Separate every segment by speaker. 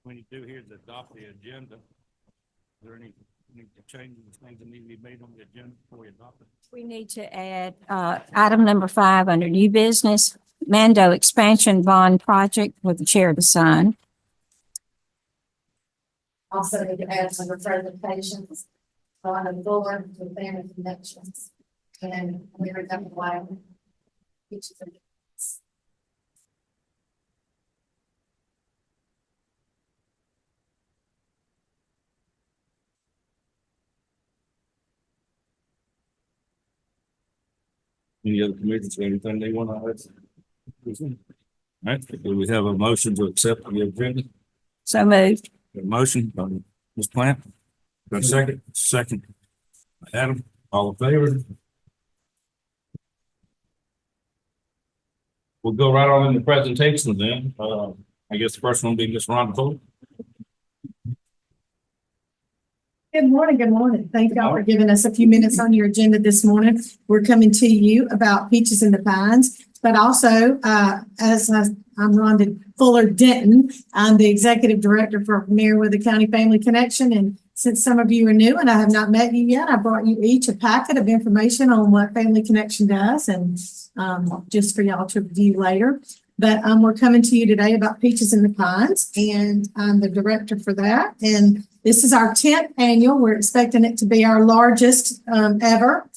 Speaker 1: when you do here to adopt the agenda, is there any changes, things that need to be made on the agenda before we adopt it?
Speaker 2: We need to add item number 5 under new business, Mando expansion bond project for the chair to sign.
Speaker 3: Also need to add some presentations on the board with family connections and we're going to allow each of them.
Speaker 1: Any other committees, anything they want to add? All right, do we have a motion to accept the agenda?
Speaker 2: So moved.
Speaker 1: A motion by Ms. Plant. Got a second? Second. Adam, all in favor? We'll go right on in the presentation then. I guess the first one will be Ms. Rhonda Fuller.
Speaker 4: Good morning. Good morning. Thank y'all for giving us a few minutes on your agenda this morning. We're coming to you about Peaches in the Pines, but also I'm Rhonda Fuller Denton. I'm the executive director for Meriwether County Family Connection. And since some of you are new and I have not met you yet, I brought you each a packet of information on what Family Connection does and just for y'all to review later. But we're coming to you today about Peaches in the Pines, and I'm the director for that. And this is our 10th annual. We're expecting it to be our largest ever.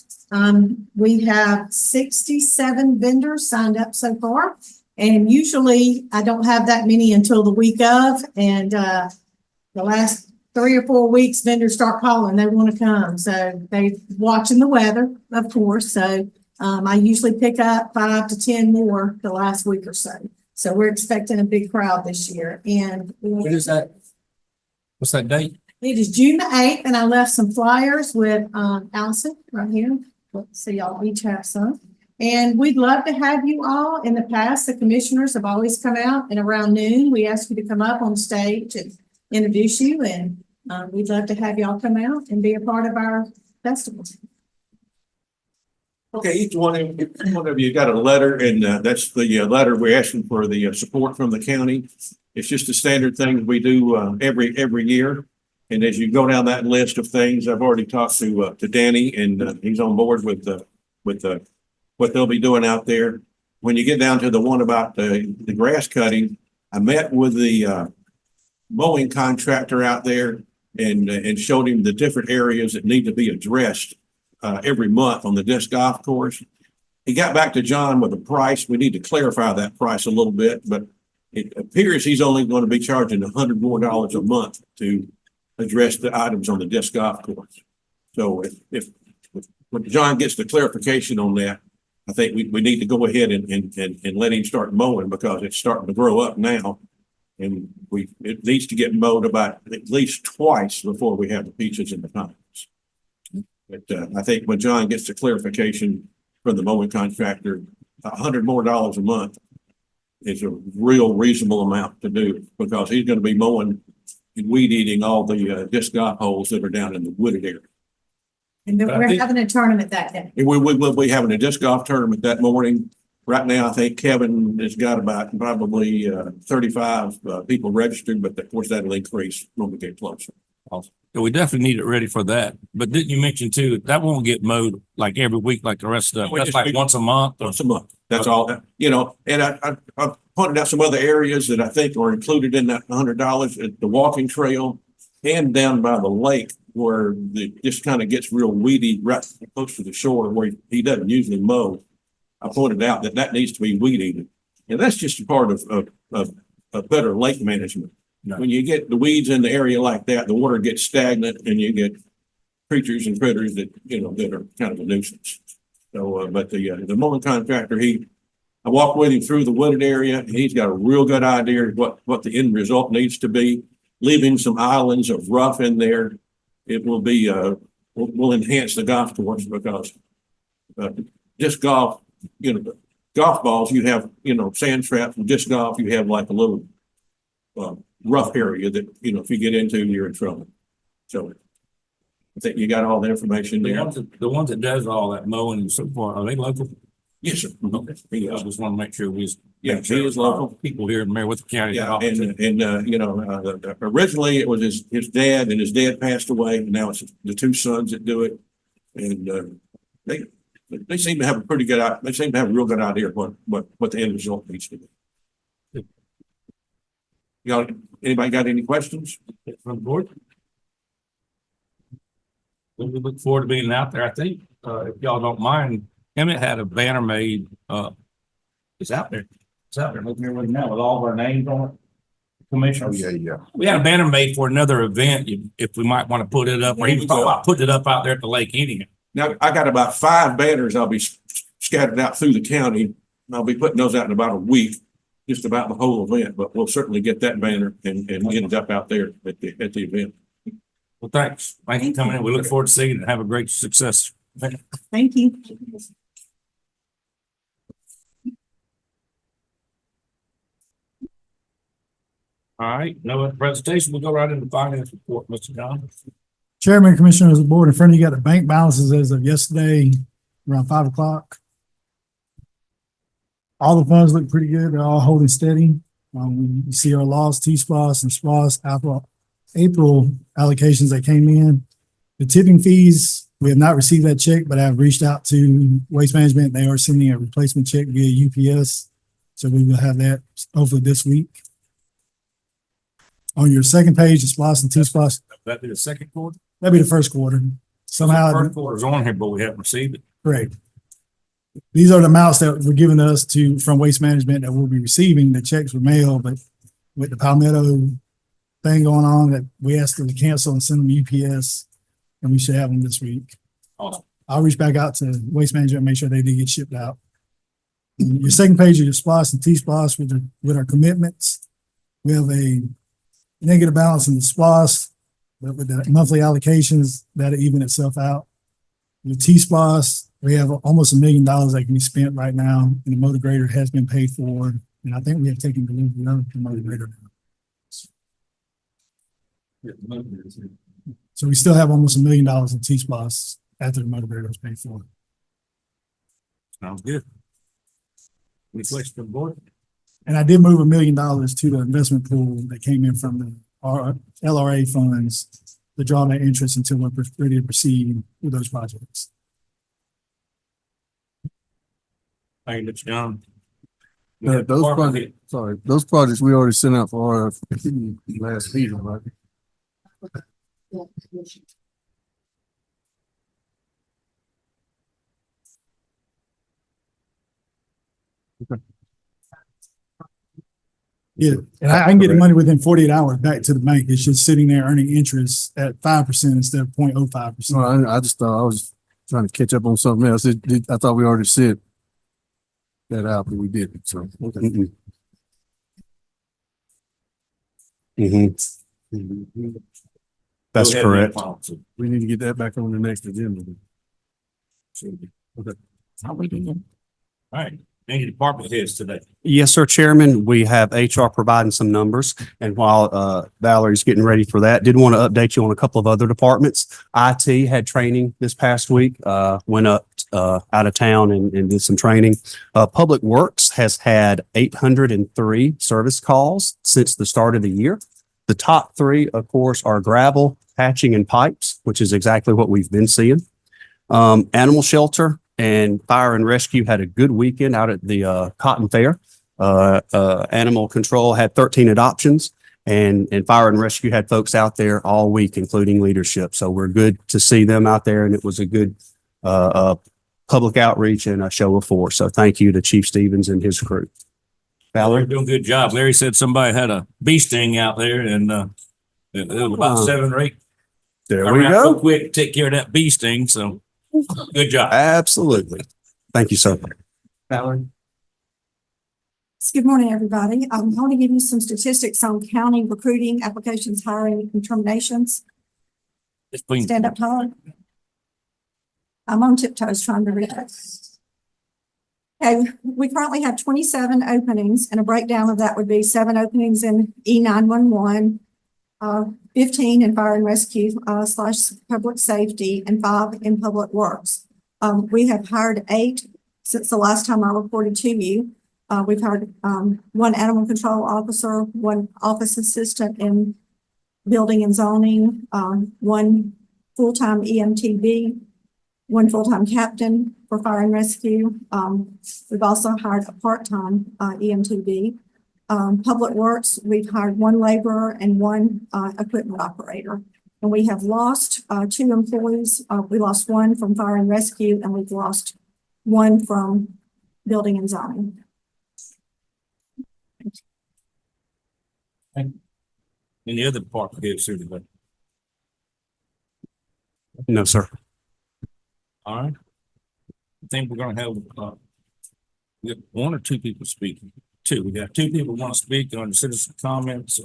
Speaker 4: We have 67 vendors signed up so far. And usually I don't have that many until the week of. And the last 3 or 4 weeks, vendors start calling. They want to come. So they're watching the weather, of course. So I usually pick up 5 to 10 more the last week or so. So we're expecting a big crowd this year. And
Speaker 1: What is that? What's that date?
Speaker 4: it is June the 8th, and I left some flyers with Allison right here. So y'all each have some. And we'd love to have you all. In the past, the commissioners have always come out, and around noon, we ask you to come up on stage and introduce you. And we'd love to have y'all come out and be a part of our festival.
Speaker 5: Okay, each one of you got a letter, and that's the letter we're asking for the support from the county. It's just a standard thing we do every year. And as you go down that list of things, I've already talked to Danny, and he's on board with what they'll be doing out there. When you get down to the one about the grass cutting, I met with the mowing contractor out there and showed him the different areas that need to be addressed every month on the disc golf course. He got back to John with a price. We need to clarify that price a little bit, but it appears he's only going to be charging $100 more a month to address the items on the disc golf course. So if when John gets the clarification on that, I think we need to go ahead and let him start mowing, because it's starting to grow up now. And it needs to get mowed about at least twice before we have the Peaches in the Pines. But I think when John gets the clarification from the mowing contractor, $100 more a month is a real reasonable amount to do, because he's going to be mowing and weed eating all the disc golf holes that are down in the wooded area.
Speaker 4: And then we're having a tournament that day.
Speaker 5: And we will be having a disc golf tournament that morning. Right now, I think Kevin has got about probably 35 people registered, but of course that'll increase when we get closer.
Speaker 1: Awesome. Yeah, we definitely need it ready for that. But didn't you mention too, that won't get mowed like every week like the rest of
Speaker 5: We
Speaker 1: that's
Speaker 5: just
Speaker 1: like
Speaker 5: figured-
Speaker 1: once a month?
Speaker 5: Once a month. That's all. And I pointed out some other areas that I think are included in that $100 at the walking trail and down by the lake, where it just kind of gets real weedy right close to the shore where he doesn't usually mow. I pointed out that needs to be weed eaten. And that's just a part of better lake management.
Speaker 1: No.
Speaker 5: When you get the weeds in the area like that, the water gets stagnant and you get creatures and critters that are kind of a nuisance. So, but the mowing contractor, I walked with him through the wooded area, and he's got a real good idea of what the end result needs to be. Leaving some islands of rough in there, it will be, will enhance the golf course, because disc golf, golf balls, you have, sand traps, and disc golf, you have like a little rough area that, if you get into, you're in trouble. So I think you got all the information there.
Speaker 1: The ones that does all that mowing and so forth, are they local?
Speaker 5: Yes, sir.
Speaker 1: Okay. I just want to make sure we.
Speaker 5: Yeah, he is local.
Speaker 1: People here in Meriwether County.
Speaker 5: Yeah, and originally it was his dad, and his dad passed away, and now it's the two sons that do it. And, they seem to have a pretty good, they seem to have a real good idea of what the end result needs to be. Anybody got any questions?
Speaker 1: From the board? We look forward to being out there. I think, if y'all don't mind, Emmett had a banner made, it's out there. It's out there, looking here right now with all of our names on it. Commissioners.
Speaker 5: Yeah.
Speaker 1: We had a banner made for another event, if we might want to put it up, or even thought about putting it up out there at the lake anyhow.
Speaker 5: Now, I got about 5 banners I'll be scattered out through the county. I'll be putting those out in about a week, just about the whole event, but we'll certainly get that banner and get it up out there at the event.
Speaker 1: Well, thanks. Thank you for coming in. We look forward to seeing it and have a great success.
Speaker 4: Thank you.
Speaker 1: All right, no other presentation. We'll go right into finance report, Mr. John.
Speaker 6: Chairman, Commissioners of the Board, in front of you got the bank balances as of yesterday, around 5 o'clock. All the funds look pretty good. They're all holding steady. You see our loss, T-SPOS and SPOS, April allocations that came in. The tipping fees, we have not received that check, but I've reached out to Waste Management. They are sending a replacement check via UPS. So we will have that hopefully this week. On your second page, the SPOS and T-SPOS,
Speaker 1: That'd be the second quarter.
Speaker 6: that'd be the first quarter. Somehow,
Speaker 1: First quarter's on here, but we haven't received it.
Speaker 6: correct. These are the amounts that were given to us from Waste Management that we'll be receiving. The checks were mailed, but with the Palmetto thing going on, that we asked them to cancel and send them UPS, and we should have them this week.
Speaker 1: Awesome.
Speaker 6: I'll reach back out to Waste Management and make sure they did get shipped out. Your second page of your SPOS and T-SPOS with our commitments. We have a negative balance in the SPOS, but with the monthly allocations, that'll even itself out. The T-SPOS, we have almost $1 million that can be spent right now, and the motor grader has been paid for, and I think we have taken delivery of the motor grader now. So we still have almost $1 million in T-SPOS after the motor grader was paid for.
Speaker 1: Sounds good. Any questions from the board?
Speaker 6: And I did move $1 million to the investment pool that came in from the LRA funds to draw that interest until we're ready to proceed with those projects.
Speaker 1: Thank you, Mr. John.
Speaker 7: Those projects we already sent out for RFP last meeting, right?
Speaker 6: Yeah, and I can get the money within 48 hours back to the bank. It's just sitting there earning interest at 5% instead of 0.05%.
Speaker 7: No, I just thought I was trying to catch up on something else. I thought we already said that out, but we didn't, so. Okay.
Speaker 1: Go
Speaker 7: That's
Speaker 1: ahead,
Speaker 7: correct.
Speaker 1: Mr.
Speaker 7: We need to get that back on the next agenda.
Speaker 2: How we did.
Speaker 1: All right, any department heads today?
Speaker 8: Yes, sir, Chairman. We have HR providing some numbers. And while Valerie's getting ready for that, did want to update you on a couple of other departments. IT had training this past week, went up out of town and did some training. Public Works has had 803 service calls since the start of the year. The top 3, of course, are gravel, patching, and pipes, which is exactly what we've been seeing. Animal Shelter and Fire and Rescue had a good weekend out at the Cotton Fair. Animal Control had 13 adoptions, and Fire and Rescue had folks out there all week, including leadership. So we're good to see them out there, and it was a good public outreach and a show of force. So thank you to Chief Stevens and his crew.
Speaker 1: They're
Speaker 8: Valerie?
Speaker 1: doing a good job. Larry said somebody had a bee sting out there, and it was about 7 or 8.
Speaker 8: There we
Speaker 1: Around so
Speaker 8: go.
Speaker 1: quick to take care of that bee sting, so good job.
Speaker 8: Absolutely. Thank you, sir. Valerie?
Speaker 9: Good morning, everybody. I want to give you some statistics on county recruiting, applications, hiring, and terminations.
Speaker 1: It's been-
Speaker 9: Stand up tall. I'm on tiptoes trying to read it. Okay, we currently have 27 openings, and a breakdown of that would be 7 openings in E911, 15 in fire and rescue / public safety, and 5 in public works. We have hired 8 since the last time I reported to you. We've hired, one animal control officer, one office assistant in building and zoning, one full-time EMTB, one full-time captain for fire and rescue. We've also hired a part-time, EMTB. Public Works, we've hired one laborer and one, equipment operator. And we have lost, two employees. We lost one from fire and rescue, and we've lost one from building and zoning.
Speaker 1: Any other department heads here today?
Speaker 8: No, sir.
Speaker 1: All right. I think we're gonna have, we have one or two people speaking. Two, we got two people want to speak on citizen comments.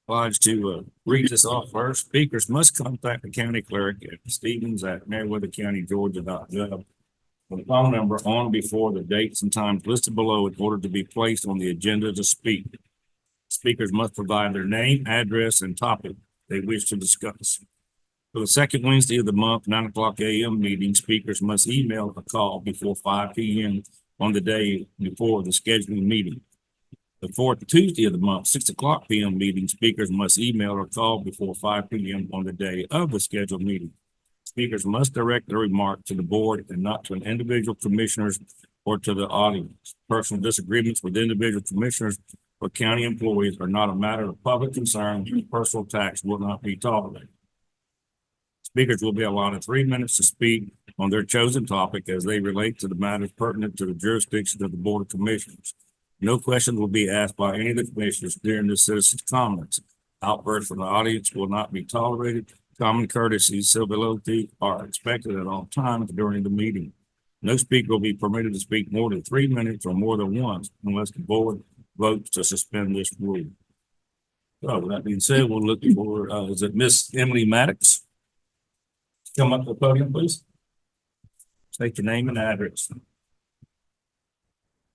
Speaker 1: Obliged to read this off first. Speakers must contact the county clerk at Stevens@meriwethercountygeorgia.gov with a phone number on before the dates and times listed below in order to be placed on the agenda to speak. Speakers must provide their name, address, and topic they wish to discuss. For the second Wednesday of the month, 9:00 a.m. meeting, speakers must email a call before 5 p.m. on the day before the scheduled meeting. The fourth Tuesday of the month, 6:00 p.m. meeting, speakers must email or call before 5 p.m. on the day of the scheduled meeting. Speakers must direct their remark to the board and not to an individual commissioners or to the audience. Personal disagreements with individual commissioners or county employees are not a matter of public concern, and personal attacks will not be tolerated. Speakers will be allotted 3 minutes to speak on their chosen topic as they relate to the matters pertinent to the jurisdiction of the Board of Commissioners. No questions will be asked by any of the commissioners during the citizens' comments. Outbursts from the audience will not be tolerated. Common courtesy, civility are expected at all times during the meeting. No speaker will be permitted to speak more than 3 minutes or more than once unless the board votes to suspend this rule. So with that being said, we'll look for, is it Miss Emily Maddox? Come up to the podium, please. State your name and address.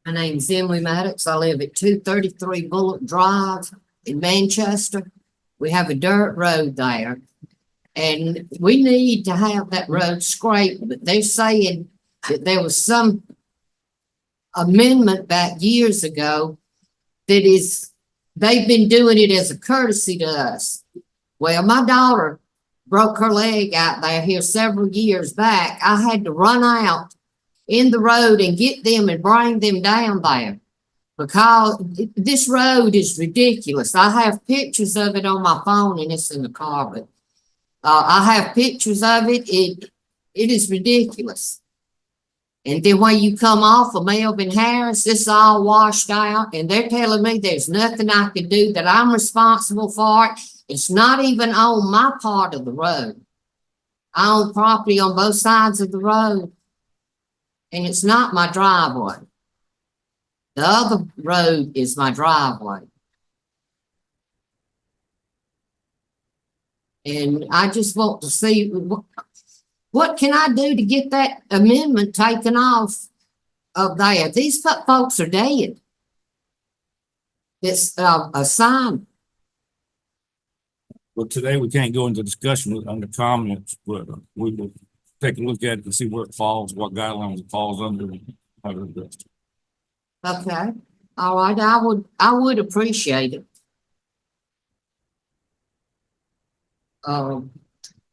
Speaker 10: My name's Emily Maddox. I live at 233 Bullock Drive in Manchester. We have a dirt road there. And we need to have that road scraped, but they're saying that there was some amendment back years ago that is, they've been doing it as a courtesy to us. Well, my daughter broke her leg out there here several years back. I had to run out in the road and get them and bring them down there because this road is ridiculous. I have pictures of it on my phone and it's in the car, but I have pictures of it. It is ridiculous. And then when you come off of Melvin Harris, it's all washed out and they're telling me there's nothing I can do, that I'm responsible for it. It's not even on my part of the road. I own property on both sides of the road. And it's not my driveway. The other road is my driveway. And I just want to see what can I do to get that amendment taken off of there? These folks are dead. It's a sign.
Speaker 1: Well, today we can't go into discussion under comments, but we will take a look at it and see where it falls, what guidelines it falls under. And how to address it.
Speaker 10: Okay. All right. I would appreciate it.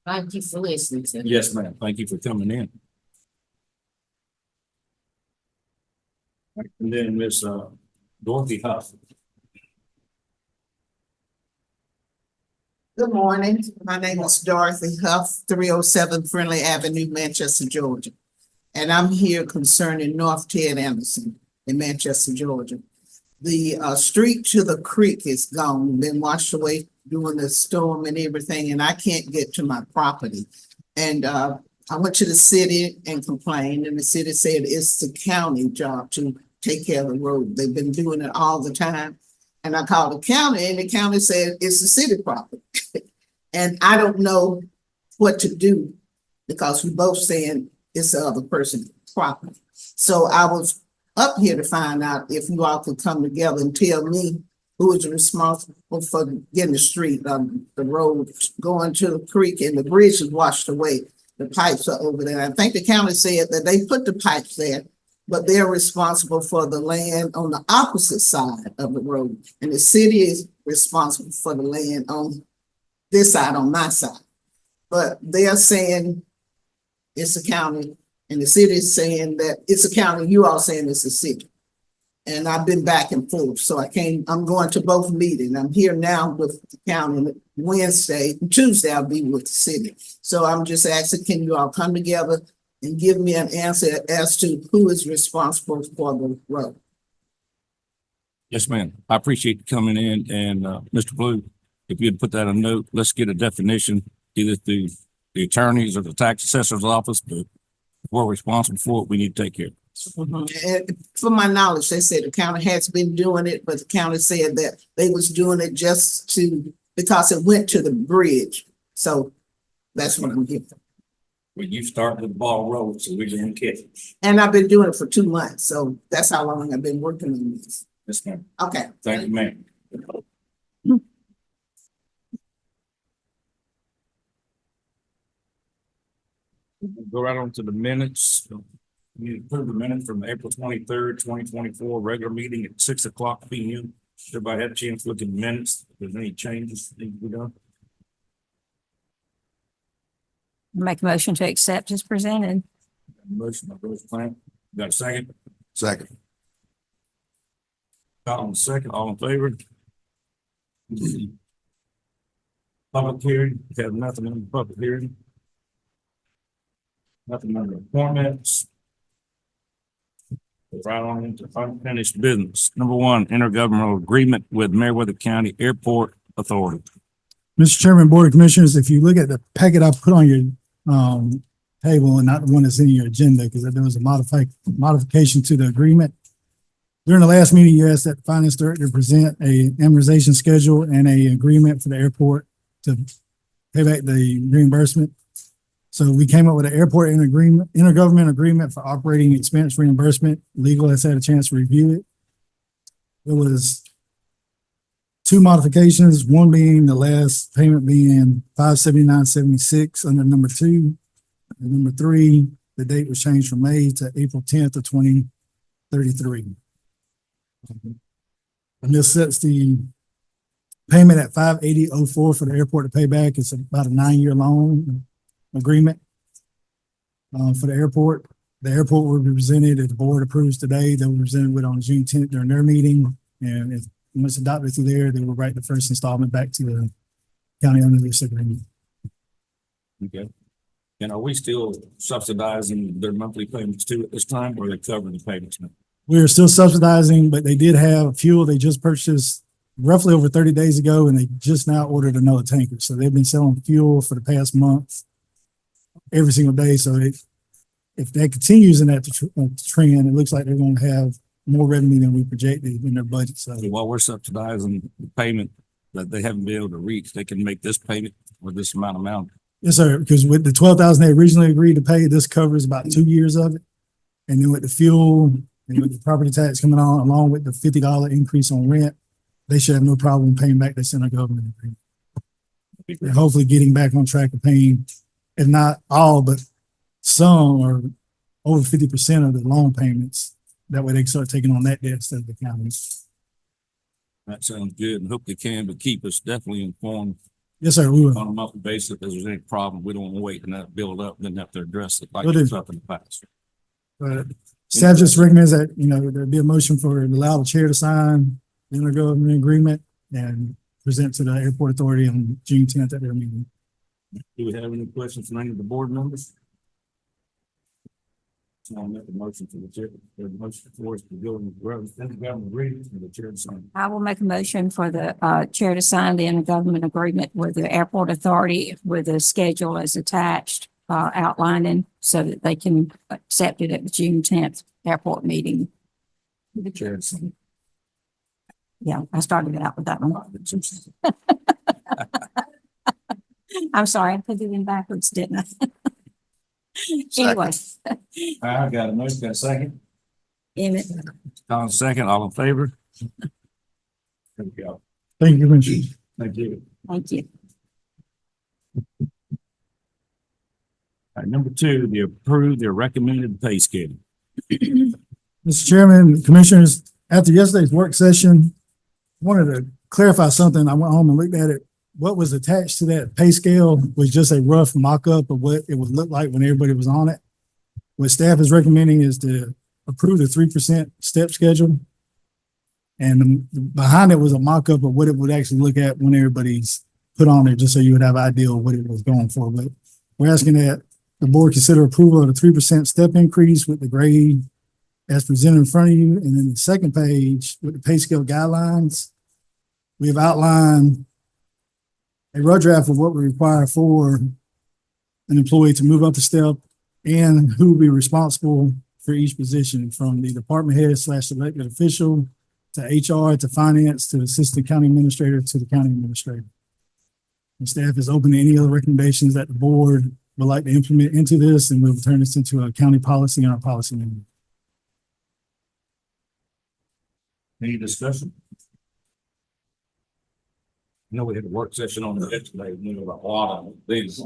Speaker 10: Thank you for listening to me.
Speaker 1: Yes, ma'am. Thank you for coming in. And then Miss Dorothy Huff.
Speaker 11: Good morning. My name is Dorothy Huff, 307 Friendly Avenue, Manchester, Georgia. And I'm here concerning North Ted Anderson in Manchester, Georgia. The street to the creek is gone, been washed away during the storm and everything, and I can't get to my property. And I went to the city and complained, and the city said it's the county job to take care of the road. They've been doing it all the time. And I called the county and the county said it's the city property. And I don't know what to do because we both saying it's the other person's property. So I was up here to find out if you all could come together and tell me who is responsible for getting the street, the road going to the creek, and the bridge is washed away. the pipes are over there. I think the county said that they put the pipes there, but they're responsible for the land on the opposite side of the road. And the city is responsible for the land on this side, on my side. But they're saying it's a county, and the city is saying that it's a county, you all saying it's a city. And I've been back and forth, so I'm going to both meetings. I'm here now with the county. Tuesday I'll be with the city. So I'm just asking, can you all come together and give me an answer as to who is responsible for the road?
Speaker 1: Yes, ma'am. I appreciate you coming in, and Mr. Blue, if you'd put that in a note, let's get a definition either through the attorneys or the tax assessor's office, but if we're responsible for it, we need to take care of it.
Speaker 11: And from my knowledge, they said the county has been doing it, but the county said that they was doing it because it went to the bridge. So that's what I'm getting.
Speaker 1: When you start with the ball rolling, so we're gonna catch it.
Speaker 11: And I've been doing it for 2 months, so that's how long I've been working on this.
Speaker 1: Yes, ma'am.
Speaker 11: Okay.
Speaker 1: Thank you, ma'am. Go right on to the minutes. We need to approve the minutes from April 23rd, 2024, regular meeting at 6:00 p.m. Everybody had a chance to look at the minutes. If there's any changes that need to be done.
Speaker 2: Make a motion to accept as presented.
Speaker 1: Motion by Bruce Plant. Got a second?
Speaker 7: Second.
Speaker 1: Colin, second. All in favor? Public hearing. We have nothing in the public hearing. Nothing under appointments. Right on into unfinished business. Number one, intergovernmental agreement with Meriwether County Airport Authority.
Speaker 6: Mr. Chairman, Board of Commissioners, if you look at the packet I put on your table and not the one that's in your agenda, because there was a modification to the agreement. During the last meeting, you asked that the finance director present a amortization schedule and a agreement for the airport to pay back the reimbursement. So we came up with an airport intergovernment agreement for operating expense reimbursement. Legal has had a chance to review it. There was 2 modifications, one being the last payment being $579.76 under number 2. And number 3, the date was changed from May to April 10th of 2033. And this sets the payment at $580.04 for the airport to pay back. It's about a 9-year loan agreement for the airport. The airport will be presented, if the board approves today, they'll be presented with on June 10th during their meeting. And if once adopted through there, they will write the first installment back to the county under this agreement.
Speaker 1: Okay. And are we still subsidizing their monthly payments too at this time, or are they covering the payments now?
Speaker 6: We are still subsidizing, but they did have fuel they just purchased roughly over 30 days ago, and they just now ordered another tanker. So they've been selling fuel for the past month every single day. So if that continues in that trend, it looks like they're going to have more revenue than we projected in their budget. So
Speaker 1: While we're subsidizing the payment that they haven't been able to reach, they can make this payment with this amount.
Speaker 6: yes, sir. Because with the $12,000 they originally agreed to pay, this covers about 2 years of it. And then with the fuel and with the property tax coming on, along with the $50 increase on rent, they should have no problem paying back this intergovernmental agreement. And hopefully getting back on track of paying, if not all, but some or over 50% of the loan payments. That way they can start taking on that debt instead of the county.
Speaker 1: That sounds good, and hope they can, but keep us definitely informed
Speaker 6: Yes, sir, we will.
Speaker 1: on a monthly basis if there's any problem. We don't want to wait and that build up, then have to address it like
Speaker 6: Will do.
Speaker 1: it's up in the past.
Speaker 6: Staff just recommends that, there be a motion for allow the chair to sign the intergovernmental agreement and present to the airport authority on June 10th at their meeting.
Speaker 1: Do we have any questions from any of the board members? So I'll make a motion for the chair, the motion for us to go in the government agreement for the chair to sign.
Speaker 2: I will make a motion for the chair to sign the intergovernment agreement with the airport authority with a schedule as attached, outlining so that they can accept it at the June 10th airport meeting.
Speaker 1: The chair to sign.
Speaker 2: Yeah, I started out with that one. I'm sorry, I put it in backwards, didn't I? Anyway.
Speaker 1: I got a motion, got a second?
Speaker 2: Emmett.
Speaker 1: Colin, second, all in favor? There we go.
Speaker 6: Thank you, Commissioner.
Speaker 1: Thank you.
Speaker 2: Thank you.
Speaker 1: Number two, the approve the recommended pay scale.
Speaker 6: Mr. Chairman, Commissioners, after yesterday's work session, I wanted to clarify something. I went home and looked at it. What was attached to that pay scale was just a rough mock-up of what it would look like when everybody was on it. What staff is recommending is to approve the 3% step schedule. And behind it was a mock-up of what it would actually look at when everybody's put on it, just so you would have an idea of what it was going for. But we're asking that the board consider approval of the 3% step increase with the grade as presented in front of you. And then the second page with the pay scale guidelines, we have outlined a rough draft of what we require for an employee to move up the step and who will be responsible for each position, from the department head / elected official to HR to finance to assistant county administrator to the county administrator. And staff is open to any other recommendations that the board would like to implement into this, and we'll turn this into a county policy in our policy meeting.
Speaker 1: Any discussion? I know we had a work session on that today, we know a lot of things.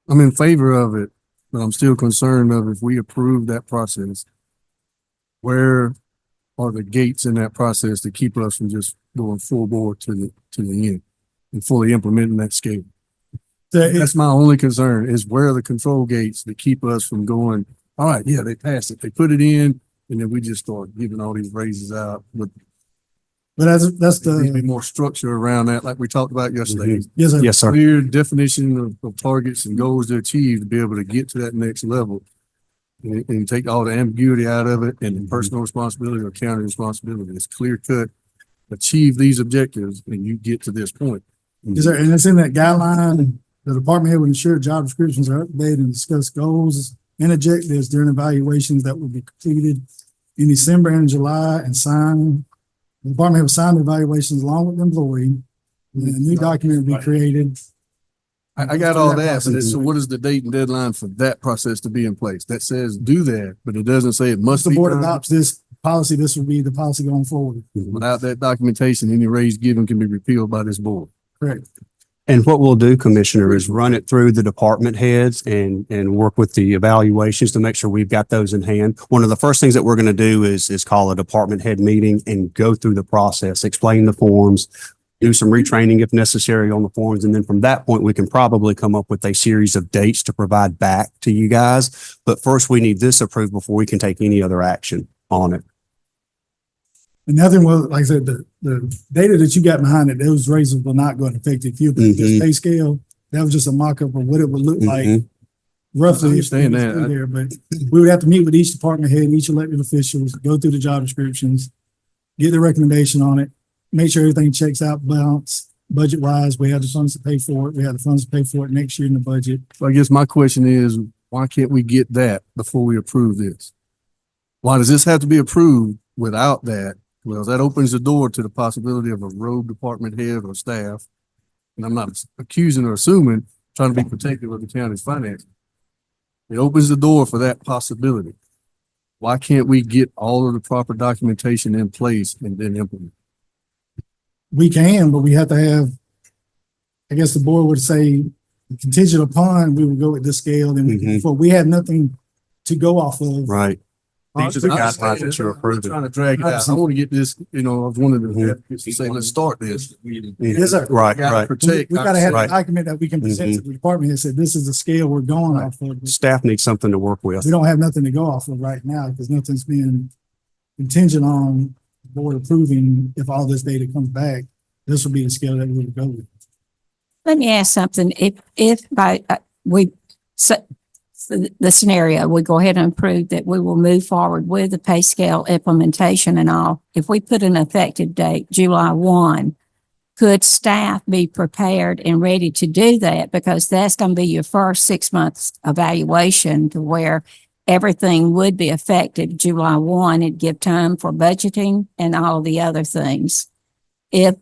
Speaker 7: I'm in favor of it, but I'm still concerned of if we approve that process, where are the gates in that process to keep us from just going full bore to the end and fully implementing that scale? That's my only concern, is where are the control gates that keep us from going, all right, yeah, they passed it, they put it in, and then we just start giving all these raises out. But
Speaker 6: that's
Speaker 7: there needs to be
Speaker 6: the,
Speaker 7: more structure around that, like we talked about yesterday.
Speaker 6: yes, sir.
Speaker 8: Yes, sir.
Speaker 7: Clear definition of targets and goals to achieve to be able to get to that next level. And take all the ambiguity out of it, and the personal responsibility or county responsibility. It's clear cut. Achieve these objectives and you get to this point.
Speaker 6: Yes, sir. And it's in that guideline. The department head will ensure job descriptions are updated and discuss goals and objectives during evaluations that will be completed in December and July, and sign. The department head will sign the evaluations along with the employee. And a new document will be created.
Speaker 7: I got all that, but so what is the date and deadline for that process to be in place? That says do that, but it doesn't say it
Speaker 6: Once
Speaker 7: must
Speaker 6: the
Speaker 7: be
Speaker 6: board
Speaker 7: done.
Speaker 6: adopts this policy, this will be the policy going forward.
Speaker 7: Without that documentation, any raise given can be repealed by this board.
Speaker 6: Correct.
Speaker 8: And what we'll do, Commissioner, is run it through the department heads and work with the evaluations to make sure we've got those in hand. One of the first things that we're going to do is call a department head meeting and go through the process, explain the forms, do some retraining if necessary on the forms. And then from that point, we can probably come up with a series of dates to provide back to you guys. But first, we need this approved before we can take any other action on it.
Speaker 6: And nothing will, like I said, the data that you got behind it, those raises will not go into effect if you approve this pay scale. That was just a mock-up of what it would look like roughly.
Speaker 7: I understand that.
Speaker 6: There, but we would have to meet with each department head, each elected officials, go through the job descriptions, get the recommendation on it, make sure everything checks out, balance, budget wise. We have the funds to pay for it. We have the funds to pay for it next year in the budget.
Speaker 7: So I guess my question is, why can't we get that before we approve this? Why does this have to be approved without that? Well, that opens the door to the possibility of a rogue department head or staff. And I'm not accusing or assuming, trying to be protective of the county's finances. It opens the door for that possibility. Why can't we get all of the proper documentation in place and then implement?
Speaker 6: We can, but we have to have, I guess the board would say, contingent upon, we would go with this scale, then we have nothing to go off of.
Speaker 8: Right. These are the guidelines that you're approving.
Speaker 7: Trying to drag it out. I want to get this, I was one of the advocates to say, let's start this.
Speaker 6: Yes, sir.
Speaker 8: Right,
Speaker 7: Gotta
Speaker 8: right.
Speaker 7: protect.
Speaker 6: We gotta have a
Speaker 8: Right.
Speaker 6: document that we can present to the department and say, this is the scale we're going off of.
Speaker 8: Staff needs something to work with.
Speaker 6: We don't have nothing to go off of right now because nothing's been contingent on the board approving. If all this data comes back, this will be the scale that we would go with.
Speaker 2: Let me ask something. If by, the scenario, we go ahead and approve that we will move forward with the pay scale implementation and all. If we put an effective date, July 1, could staff be prepared and ready to do that? Because that's going to be your first 6 months evaluation to where everything would be effective July 1. It'd give time for budgeting and all the other things. If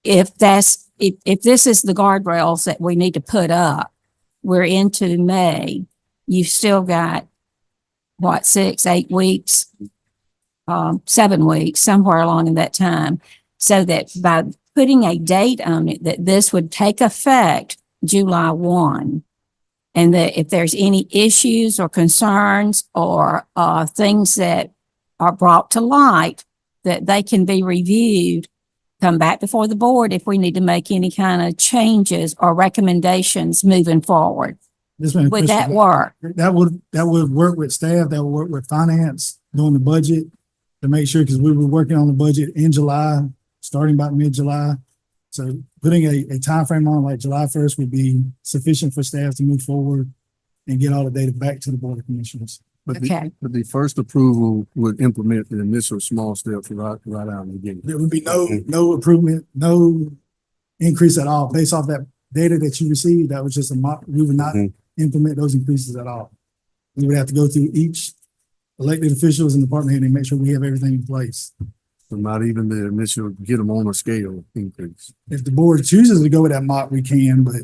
Speaker 2: this is the guardrails that we need to put up, we're into May, you've still got, 6, 8 weeks, 7 weeks, somewhere along in that time. So that by putting a date on it that this would take effect July 1. And that if there's any issues or concerns or things that are brought to light, that they can be reviewed, come back before the board if we need to make any kind of changes or recommendations moving forward.
Speaker 6: Yes, ma'am.
Speaker 2: Would that
Speaker 6: Crystal,
Speaker 2: work?
Speaker 6: that would work with staff, that would work with finance, doing the budget to make sure, because we were working on the budget in July, starting about mid-July. So putting a timeframe on like July 1st would be sufficient for staff to move forward and get all the data back to the Board of Commissioners.
Speaker 7: But
Speaker 2: Okay.
Speaker 7: the first approval would implement the initial small steps right out of the beginning.
Speaker 6: There would be no improvement, no increase at all based off that data that you received. That was just a mock. We would not implement those increases at all. We would have to go through each elected officials and department head and make sure we have everything in place.
Speaker 7: So not even the initial get them on a scale increase.
Speaker 6: If the board chooses to go with that mock, we can, but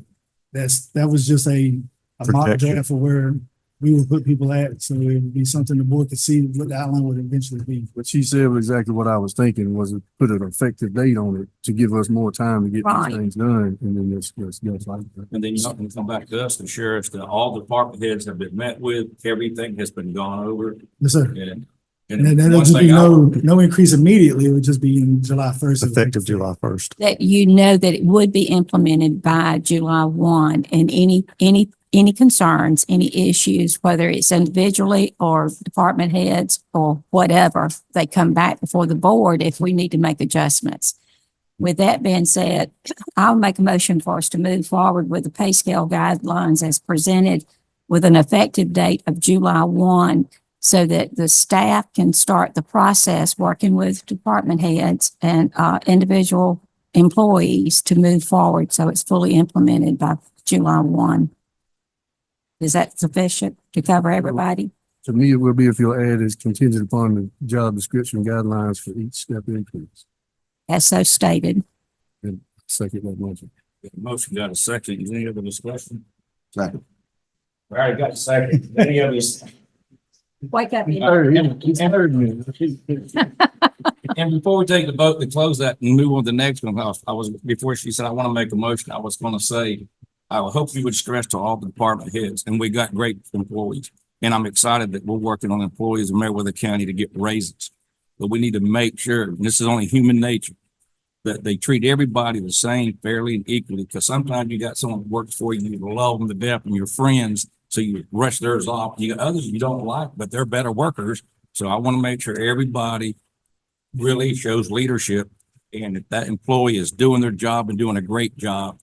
Speaker 6: that was just a mock
Speaker 8: Protection.
Speaker 6: draft for where we would put people at. So it would be something the board could see what the outline would eventually be.
Speaker 7: What she said was exactly what I was thinking, was to put an effective date on it to give us more time to get
Speaker 2: Right.
Speaker 7: these things done, and then let's go like that.
Speaker 1: And then you're not gonna come back to us and share us that all department heads have been met with, everything has been gone over.
Speaker 6: Yes, sir.
Speaker 1: And
Speaker 6: And then there'll
Speaker 1: one
Speaker 6: just be
Speaker 1: thing I-
Speaker 6: no increase immediately. It would just be in July 1st.
Speaker 8: Effective July 1st.
Speaker 2: That you know that it would be implemented by July 1 and any concerns, any issues, whether it's individually or department heads or whatever, they come back before the board if we need to make adjustments. With that being said, I'll make a motion for us to move forward with the pay scale guidelines as presented with an effective date of July 1 so that the staff can start the process working with department heads and individual employees to move forward so it's fully implemented by July 1. Is that sufficient to cover everybody?
Speaker 7: To me, it will be if your ad is contingent upon the job description guidelines for each step increase.
Speaker 2: As so stated.
Speaker 7: Second that motion.
Speaker 1: Motion got a second. Is any other discussion?
Speaker 7: Second.
Speaker 1: All right, got a second. Any other?
Speaker 2: Wake up.
Speaker 1: And before we take the vote to close that and move on to the next one, before she said, I want to make a motion, I was going to say, I hope you would stress to all the department heads, and we got great employees. And I'm excited that we're working on employees in Meriwether County to get raises. But we need to make sure, and this is only human nature, that they treat everybody the same, fairly and equally, because sometimes you got someone that works for you, you love them to death and you're friends, so you rush theirs off. You got others you don't like, but they're better workers. So I want to make sure everybody really shows leadership, and if that employee is doing their job and doing a great job,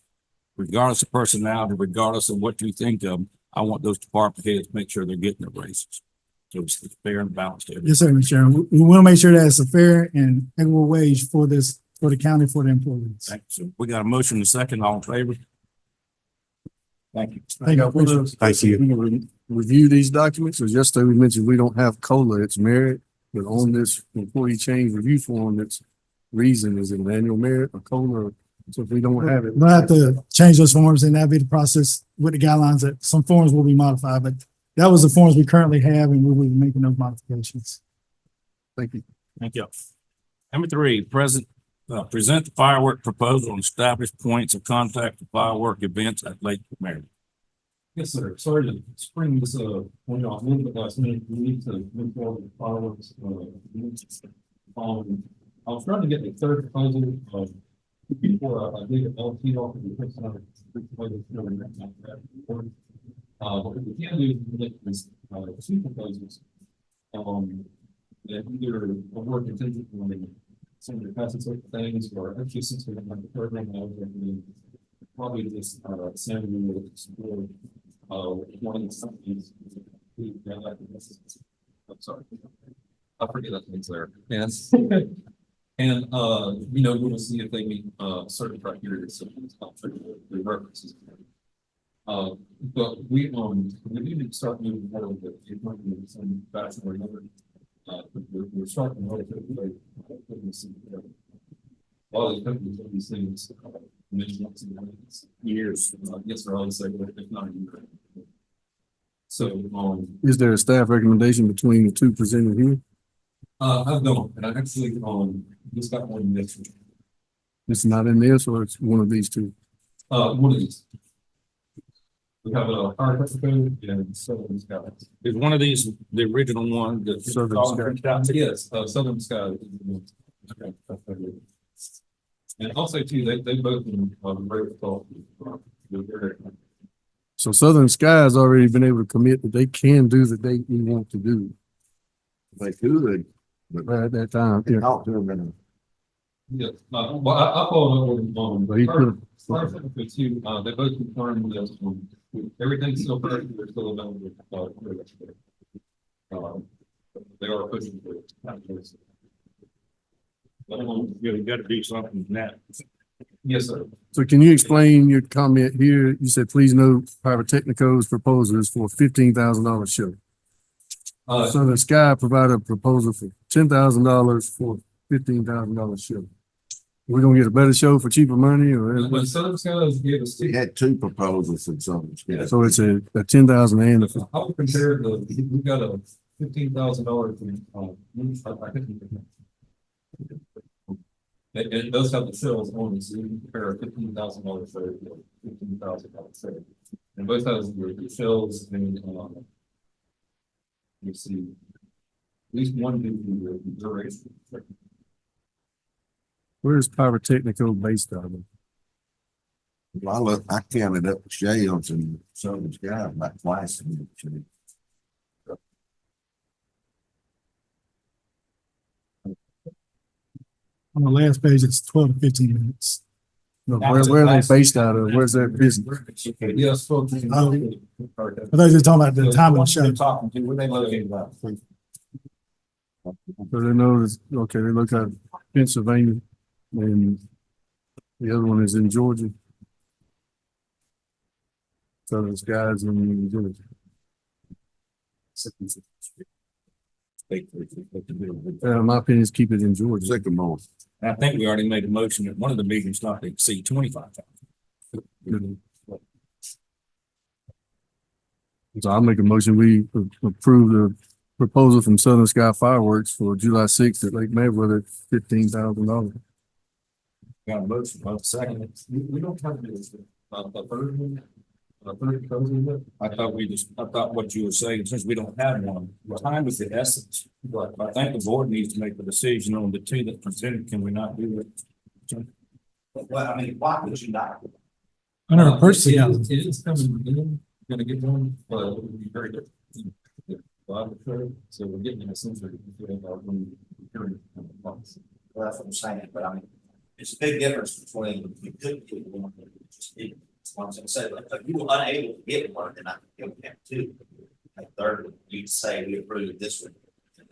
Speaker 1: regardless of personality, regardless of what you think of them, I want those department heads to make sure they're getting their raises. So it's fair and balanced.
Speaker 6: Yes, sir, Mr. Chairman. We want to make sure that it's a fair and equitable wage for the county, for the employees.
Speaker 1: Thank you. So we got a motion and a second, all in favor? Thank you.
Speaker 6: Thank you. Appreciate it.
Speaker 8: Thank you.
Speaker 7: We can review these documents, or just so we mentioned, we don't have COLA, it's merit, but on this employee change review form, it's reason, is it an annual merit or COLA? So if we don't have it.
Speaker 6: We'll have to change those forms, and that'll be the process with the guidelines, that some forms will be modified, but that was the forms we currently have, and we will be making those modifications.
Speaker 7: Thank you.
Speaker 1: Thank you. Number three, present the firework proposal and establish points of contact for firework events at Lake Mary.
Speaker 12: Yes, sir. Sorry to spring this, point off a little bit last minute. We need to move forward with fireworks. I was trying to get the third proposal, before I did it, LT off of the first one. But what we can do is, two proposals. That either a work contingent on some of the passing sort of things, or actually since we don't have the program, I would recommend probably just, sending the support. One of the companies. I'm sorry. I forget that things there. Yes. And, we'll see if they meet, certain criteria, so it's not the references. But we need to start moving forward with the appointment of some fashion or another. We're starting relatively late. A lot of the companies do these things, once in years, yes, or I would say, if not a year. So,
Speaker 7: Is there a staff recommendation between the two presented here?
Speaker 12: I've done, and I actually, just got one next week.
Speaker 7: It's not in this, or it's one of these two?
Speaker 12: One of these. We have a fire code and Southern Skies.
Speaker 1: Is one of these the original one that?
Speaker 7: Southern Sky.
Speaker 12: Yes, Southern Skies. And also too, they both been, very thought.
Speaker 7: So Southern Sky has already been able to commit that they can do the date we want to do.
Speaker 13: They could,
Speaker 7: Right at that time.
Speaker 13: but talk to them and
Speaker 12: Yes, well, I followed up with,
Speaker 7: But he could-
Speaker 12: first, too, they both confirmed that, everything's still perfect, they're still available. They are pushing for it.
Speaker 1: You gotta do something now.
Speaker 12: Yes, sir.
Speaker 7: So can you explain your comment here? You said, please note Pyrotechnico's proposals for $15,000 show. Southern Sky provided a proposal for $10,000 for $15,000 show. We're gonna get a better show for cheaper money, or
Speaker 12: When Southern Skies gave us
Speaker 13: we had two proposals from Southern Sky.
Speaker 7: so it's a 10,000 and a
Speaker 12: I would compare we got a $15,000. I think. It does have the sales only, so you can compare a $15,000 sale to a $15,000 sale. And both has the sales and, you see, at least one due to the duration.
Speaker 7: Where's Pyrotechnico based out of?
Speaker 13: Well, I counted up the shells and Southern Sky about twice.
Speaker 6: On the last page, it's 12 to 15 minutes.
Speaker 7: No, where are they based out of? Where's their business?
Speaker 12: Yes. So.
Speaker 6: I thought you were talking about the time of the show.
Speaker 1: Talking to, where they located at?
Speaker 7: So they know this, okay, they look at Pennsylvania and the other one is in Georgia. Southern Skies in Georgia. My opinion is keep it in Georgia.
Speaker 13: Sycamore.
Speaker 1: I think we already made a motion at one of the meetings not to exceed 25,000.
Speaker 7: So I'll make a motion, we approve the proposal from Southern Sky Fireworks for July 6th at Lake Mayweather, $15,000.
Speaker 1: Got a motion, I'll second it.
Speaker 12: We don't have this, a third one. A third proposal.
Speaker 1: I thought what you were saying, since we don't have one, time is the essence. But I think the board needs to make a decision on the two that presented, can we not do it?
Speaker 14: Well, I mean, why would you not?
Speaker 6: Under a purchasing,
Speaker 12: It is coming in, gonna get one, but it would be very different. So we're getting a sense of.
Speaker 14: Well, that's what I'm saying, but I mean, it's a big difference between you could get one and just didn't. That's what I'm gonna say, like, if you were unable to get one, then I could give them two. Like third, you'd say we approved this one,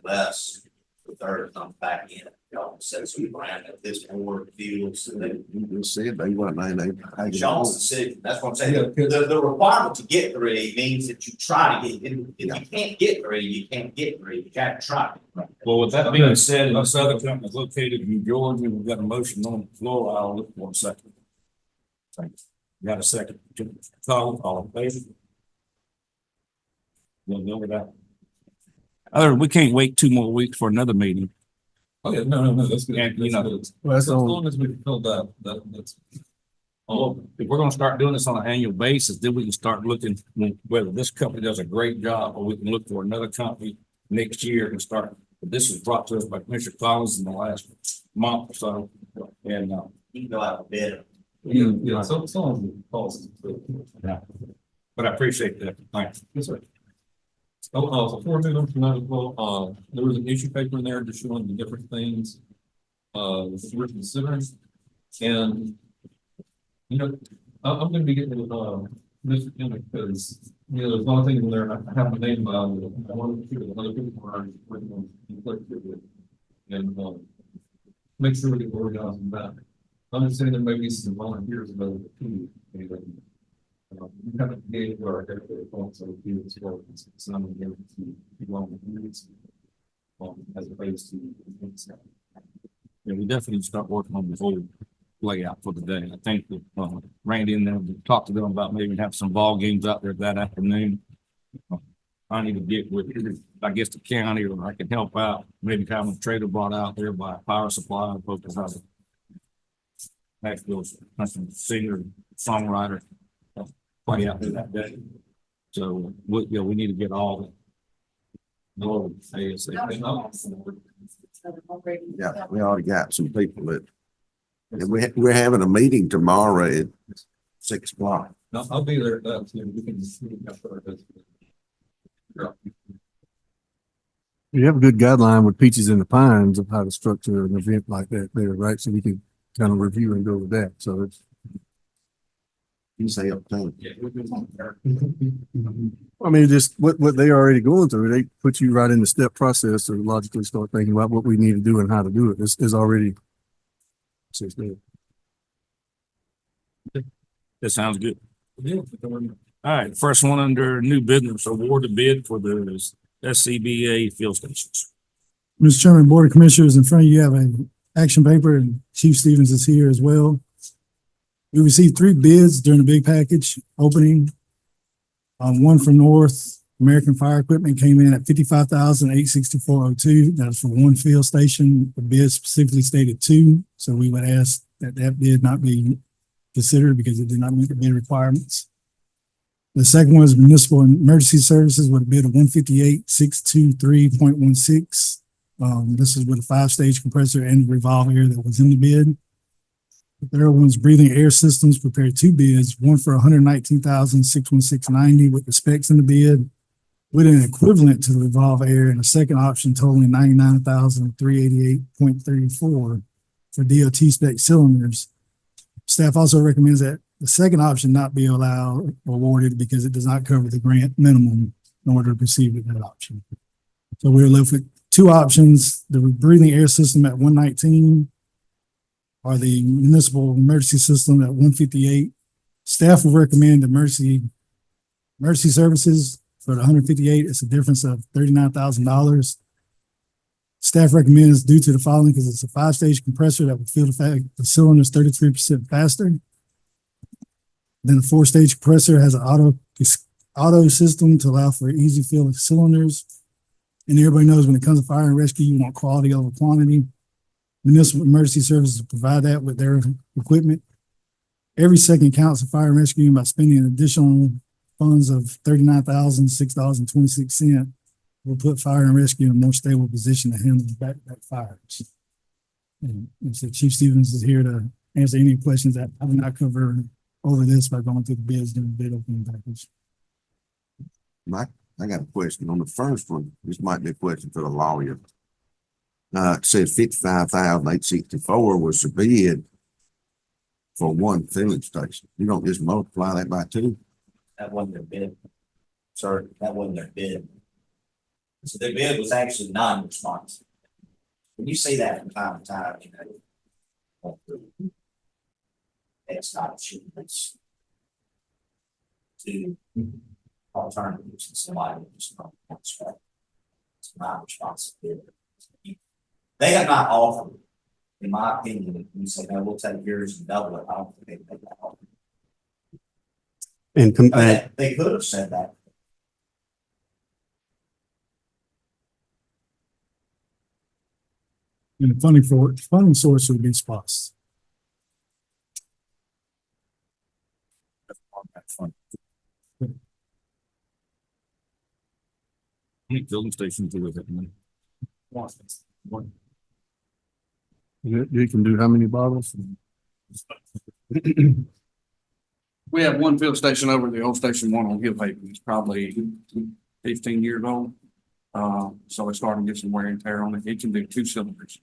Speaker 14: unless the third comes back in. Y'all said so we ran at this board feels and then
Speaker 13: You just said they wasn't, they.
Speaker 14: John's decision. That's what I'm saying.
Speaker 12: Yeah,
Speaker 14: The requirement to get three means that you try to get, if you can't get three, you can't get three. You gotta try.
Speaker 1: Well, with that being said, this other company is located in Georgia, we've got a motion on the floor, I'll look for a second. Thanks. Got a second, call, all in favor? We'll go with that. We can't wait 2 more weeks for another meeting.
Speaker 12: Oh, yeah, no, that's good.
Speaker 1: And, you know,
Speaker 12: That's good.
Speaker 7: Well,
Speaker 12: As
Speaker 7: that's on,
Speaker 12: long as we can fill that's.
Speaker 1: Well, if we're gonna start doing this on an annual basis, then we can start looking whether this company does a great job, or we can look for another company next year and start. This was brought to us by Commissioner Collins in the last month or so, and,
Speaker 14: You can go out and bid them.
Speaker 12: Yeah, so long as it falls.
Speaker 1: but I appreciate that, thanks.
Speaker 12: Yes, sir. So before we move on to that as well, there was an issue paper in there just showing the different things that we're considering. And, you know, I'm gonna be getting with Mr. Kenneth because, you know, there's a lot of things in there. I have a name about it. I want to see what other people are working on and make sure we get organized in that. I understand there may be some volunteers available too. We haven't gave our also do as well. It's not here to belong as opposed to.
Speaker 1: Yeah, we definitely start working on the whole layout for the day. I think that Randy and them talked to them about maybe have some ball games out there that afternoon. I need to get with, I guess, the county, or I can help out, maybe have a trailer brought out there by a power supply and focus on it. Nashville's country singer, songwriter, play out there that day. So, we need to get all the. Lord, ASAP.
Speaker 13: Yeah, we already got some people that, and we're having a meeting tomorrow at 6 o'clock.
Speaker 12: I'll be there at that too. We can have our.
Speaker 7: You have a good guideline with Peaches in the Pines of how to structure an event like that there, right? So we can kind of review and go with that. So it's.
Speaker 13: You say up to.
Speaker 12: Yeah, we've been on there.
Speaker 7: I mean, just what they already going through, they put you right in the step process to logically start thinking about what we need to do and how to do it. This is already. So it's good.
Speaker 1: That sounds good. All right, first one under new business, award the bid for the SCBA field stations.
Speaker 6: Mr. Chairman, Board of Commissioners, in front of you have an action paper, and Chief Stevens is here as well. We received 3 bids during the big package opening. One from North American Fire Equipment came in at $55,864.02. That's for one field station. The bid specifically stated 2, so we would ask that bid not be considered because it did not meet the bid requirements. The second one is Municipal Emergency Services with a bid of $158,623.16. This is with a 5-stage compressor and revolve air that was in the bid. The third one is Breathing Air Systems, prepared 2 bids, one for $119,616.90 with the specs in the bid, with an equivalent to the revolve air, and a second option totaling $99,388.34 for DOT spec cylinders. Staff also recommends that the second option not be allowed or awarded because it does not cover the grant minimum in order to proceed with that option. So we're left with 2 options, the breathing air system at $119 or the municipal emergency system at $158. Staff will recommend emergency services for the $158. It's a difference of $39,000. Staff recommends due to the following, because it's a 5-stage compressor that will fill the cylinders 33% faster. Then a 4-stage compressor has an auto system to allow for easy fill of cylinders. And everybody knows when it comes to fire and rescue, you want quality over quantity. Municipal emergency services provide that with their equipment. Every second counts for fire and rescue, by spending additional funds of $39,006.26 will put fire and rescue in a more stable position to handle back fires. And so Chief Stevens is here to answer any questions that I will not cover over this by going through the bids during the bid opening package.
Speaker 13: Mike, I got a question on the first one. This might be a question for the lawyer. It says $55,864 was the bid for one filling station. You don't just multiply that by 2?
Speaker 14: That wasn't their bid. Sir, that wasn't their bid. So their bid was actually non-responsive. When you see that from time to time, it's not achievements to alternatives and somebody just not construct. It's not responsibility. They have not offered, in my opinion, if you say, no, we'll take yours and double it, I don't think they take that offer.
Speaker 8: And
Speaker 14: They could have said that.
Speaker 6: And the funding source would be SPOS.
Speaker 1: How many filling stations do we have? One.
Speaker 7: You can do how many bottles?
Speaker 15: We have one field station over the old station 1 on Hill Haven. It's probably 15 years old. So it's starting to get some wear and tear on it. It can do 2 cylinders.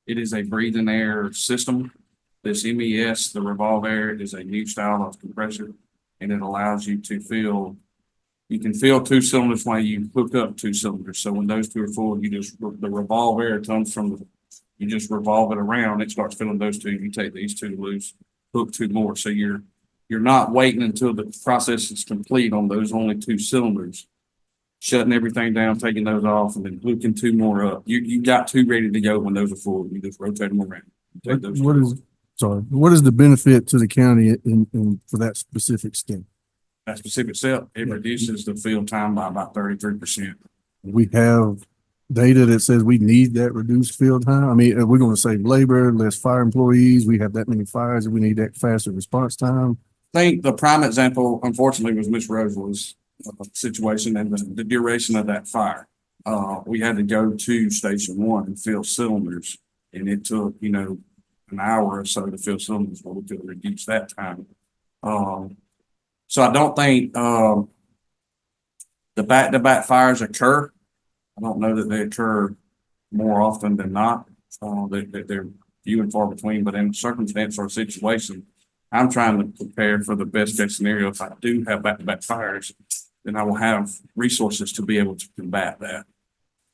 Speaker 15: It is a breathing air system. This MES, the revolve air, is a new style of compressor, and it allows you to fill. You can fill 2 cylinders while you hook up 2 cylinders. So when those 2 are full, the revolve air comes from you just revolve it around. It starts filling those 2. You take these 2 loose, hook 2 more. So you're not waiting until the process is complete on those only 2 cylinders, shutting everything down, taking those off, and then hooking 2 more up. You got 2 ready to go when those are full. You just rotate them around. Take those
Speaker 7: What is the benefit to the county in for that specific step?
Speaker 15: That specific step, it reduces the field time by about 33%.
Speaker 7: We have data that says we need that reduced field time? I mean, are we gonna save labor, less fire employees? We have that many fires and we need that faster response time?
Speaker 15: I think the prime example, unfortunately, was Miss Rosalie's situation and the duration of that fire. We had to go to Station 1 and fill cylinders, and it took, an hour or so to fill cylinders, but we could reduce that time. So I don't think, the back-to-back fires occur. I don't know that they occur more often than not. They're few and far between, but in a circumstance or situation, I'm trying to prepare for the best case scenario. If I do have back-to-back fires, then I will have resources to be able to combat that.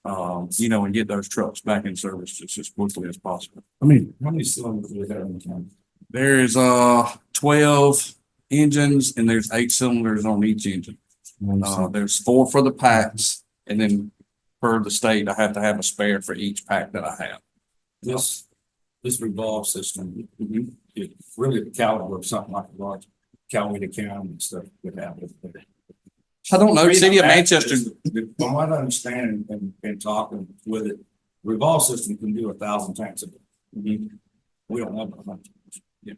Speaker 15: And get those trucks back in service just as quickly as possible.
Speaker 7: I mean,
Speaker 1: How many cylinders do we have in the county?
Speaker 15: There's 12 engines and there's 8 cylinders on each engine. There's 4 for the packs, and then per the state, I have to have a spare for each pack that I have.
Speaker 1: This revolve system, it's really the caliber of something like a large Coweta County and stuff would have it.
Speaker 15: I don't know, City of Manchester.
Speaker 1: From what I understand and talking with it, revolve system can do 1,000 tanks a day. We don't want 100. Yeah.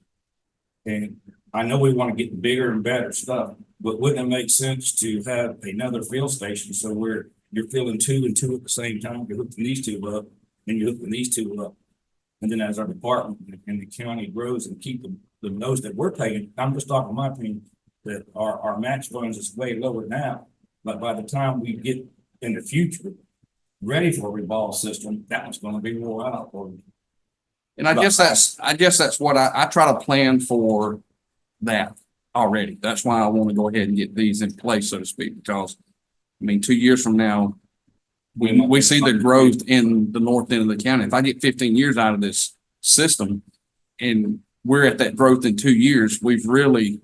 Speaker 1: And I know we want to get bigger and better stuff, but wouldn't it make sense to have another fill station so where you're filling 2 and 2 at the same time? You're hooking these 2 up and you're hooking these 2 up. And then as our department and the county grows and keep the nose that we're paying, I'm just talking my opinion, that our match funds is way lower now. But by the time we get in the future ready for a revolve system, that one's going to be more out for.
Speaker 15: And I guess that's what I try to plan for that already. That's why I want to go ahead and get these in place, so to speak, because 2 years from now, we see the growth in the north end of the county. If I get 15 years out of this system and we're at that growth in 2 years, we've really,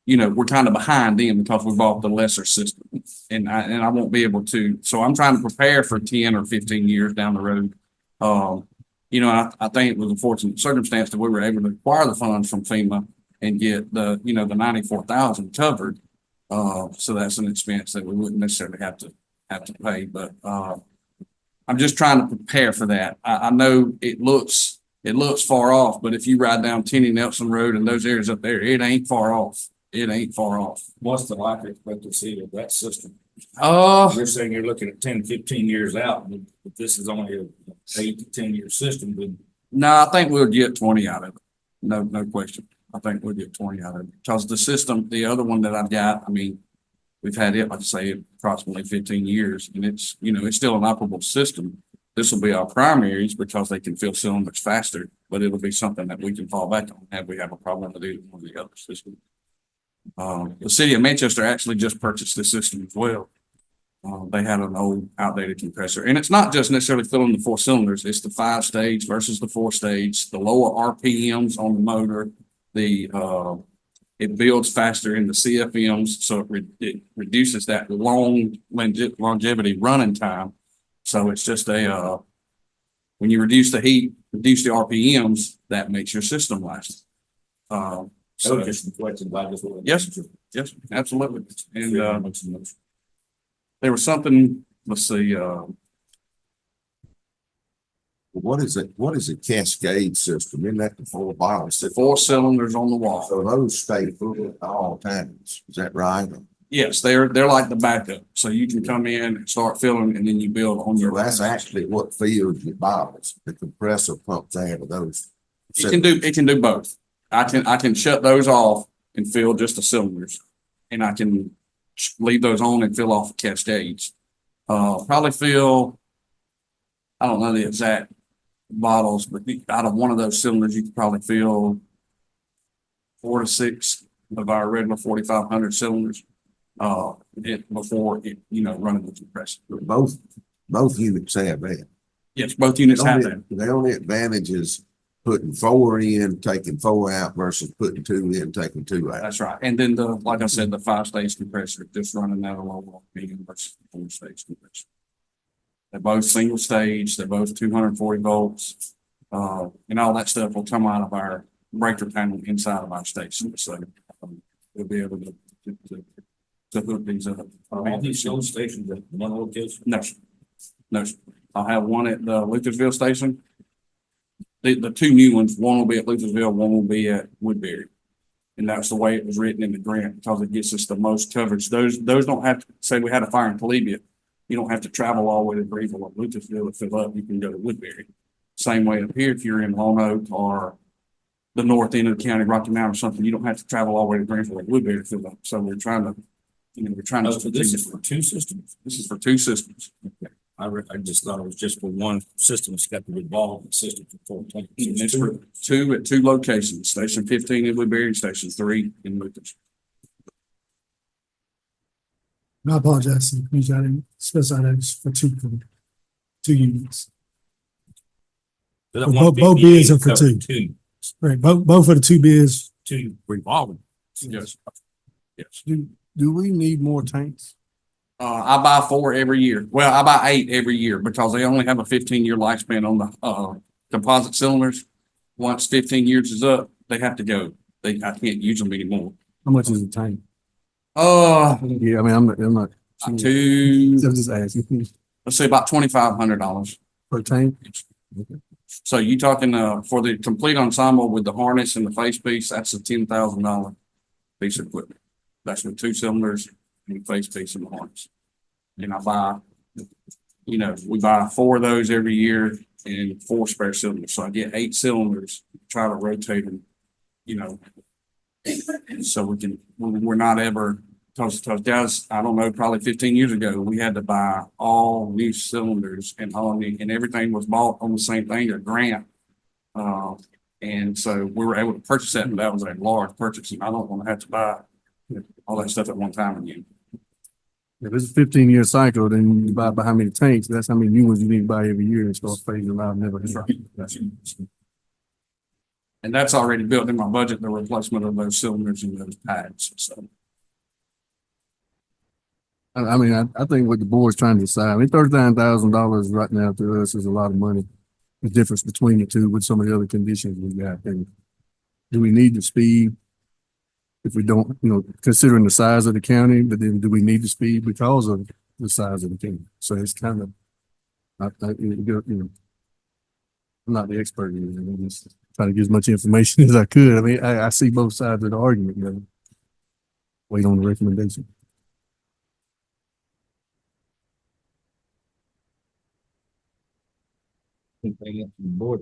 Speaker 15: we're kind of behind them because we bought the lesser system and I won't be able to. So I'm trying to prepare for 10 or 15 years down the road. I think it was a fortunate circumstance that we were able to acquire the funds from FEMA and get the 94,000 covered. So that's an expense that we wouldn't necessarily have to pay, but I'm just trying to prepare for that. I know it looks far off, but if you ride down Tenny Nelson Road and those areas up there, it ain't far off. It ain't far off.
Speaker 1: What's the life expectancy of that system?
Speaker 15: You're
Speaker 1: saying you're looking at 10, 15 years out, but if this is only a 8 to 10 year system, then.
Speaker 15: No, I think we'll get 20 out of it. No question. I think we'll get 20 out of it because the system, the other one that I've got, we've had it, like I say, approximately 15 years and it's, it's still an operable system. This will be our primaries because they can fill cylinders faster, but it'll be something that we can fall back on if we have a problem with either one of the other systems. The City of Manchester actually just purchased this system as well. They had an old outdated compressor and it's not just necessarily filling the 4 cylinders. It's the 5 stage versus the 4 stage, the lower RPMs on the motor, it builds faster in the CFMs. So it reduces that longevity running time. So it's just when you reduce the heat, reduce the RPMs, that makes your system last. So
Speaker 1: just reflected by this.
Speaker 15: Yes, absolutely. And there was something, let's see,
Speaker 13: What is it? What is a cascade system? Isn't that the 4 valves?
Speaker 15: 4 cylinders on the wall.
Speaker 13: So those stay full at all times. Is that right?
Speaker 15: Yes, they're like the backup. So you can come in and start filling and then you build on
Speaker 13: So
Speaker 15: your.
Speaker 13: that's actually what fills your bottles. The compressor pumps out of those.
Speaker 15: It can do both. I can shut those off and fill just the cylinders. And I can leave those on and fill off the cascades. Probably fill, I don't know the exact bottles, but out of one of those cylinders, you could probably fill 4 to 6 of our regular 4,500 cylinders. Before running the compressor.
Speaker 13: Both units have that.
Speaker 15: Yes, both units have that.
Speaker 13: The only advantage is putting 4 in, taking 4 out versus putting 2 in, taking 2 out.
Speaker 15: That's right. And then like I said, the 5-stage compressor, just running that along medium versus 4-stage compressor. They're both single stage. They're both 240 volts. And all that stuff will come out of our breaker panel inside of our station. So we'll be able to hook these up.
Speaker 1: Are all these fuel stations at one location?
Speaker 15: No, sir. I'll have one at the Luthersville station. The two new ones, one will be at Luthersville, one will be at Woodbury. And that's the way it was written in the grant because it gets us the most coverage. Those don't have to, say we had a fire in Columbia. You don't have to travel all the way to Greenville or Luthersville to fill up. You can go to Woodbury. Same way up here, if you're in Lone Oak or the north end of the county, Rocky Mountain or something, you don't have to travel all the way to Greenville or Woodbury to fill up. So we're trying to, we're trying to.
Speaker 1: So this is for two systems?
Speaker 15: This is for two systems.
Speaker 1: I just thought it was just for one system. It's got the revolving system for 4 tanks.
Speaker 15: And it's for two at two locations, Station 15 in Woodbury and Station 3 in Luthers.
Speaker 6: And I apologize, Commissioner, I didn't specify that it's for two units.
Speaker 1: So that
Speaker 6: Both
Speaker 1: 158
Speaker 6: bids are for
Speaker 1: covered
Speaker 6: two. Right, both of the two bids.
Speaker 1: Two revolving.
Speaker 15: Yes. Yes.
Speaker 7: Do we need more tanks?
Speaker 15: I buy 4 every year. Well, I buy 8 every year because they only have a 15-year lifespan on the composite cylinders. Once 15 years is up, they have to go. I can't use them anymore.
Speaker 7: How much is a tank?
Speaker 15: Yeah,
Speaker 7: I mean, I'm not. I'm just asking.
Speaker 15: let's say about $2,500
Speaker 7: Per tank?
Speaker 15: So you talking for the complete ensemble with the harness and the face piece, that's a $10,000 piece of equipment. That's with 2 cylinders and the face piece and the harness. And I buy, we buy 4 of those every year and 4 spare cylinders. So I get 8 cylinders, try to rotate them, so we're not ever, because guys, I don't know, probably 15 years ago, we had to buy all new cylinders and and everything was bought on the same thing, a grant. And so we were able to purchase that, but that was a large purchase, and I don't want to have to buy all that stuff at one time again.
Speaker 7: If it's a 15-year cycle, then you buy by how many tanks, that's how many new ones you need to buy every year and start phasing them out. Never.
Speaker 15: And that's already built in my budget, the replacement of those cylinders and those pads, so.
Speaker 7: I mean, I think what the board's trying to decide, I mean, $39,000 right now to us is a lot of money. The difference between the two with some of the other conditions we got. And do we need the speed? If we don't, considering the size of the county, but then do we need the speed because of the size of the county? So it's kind of, I'm not the expert in it. I'm just trying to get as much information as I could. I mean, I see both sides of the argument, wait on the recommendation.
Speaker 2: Well,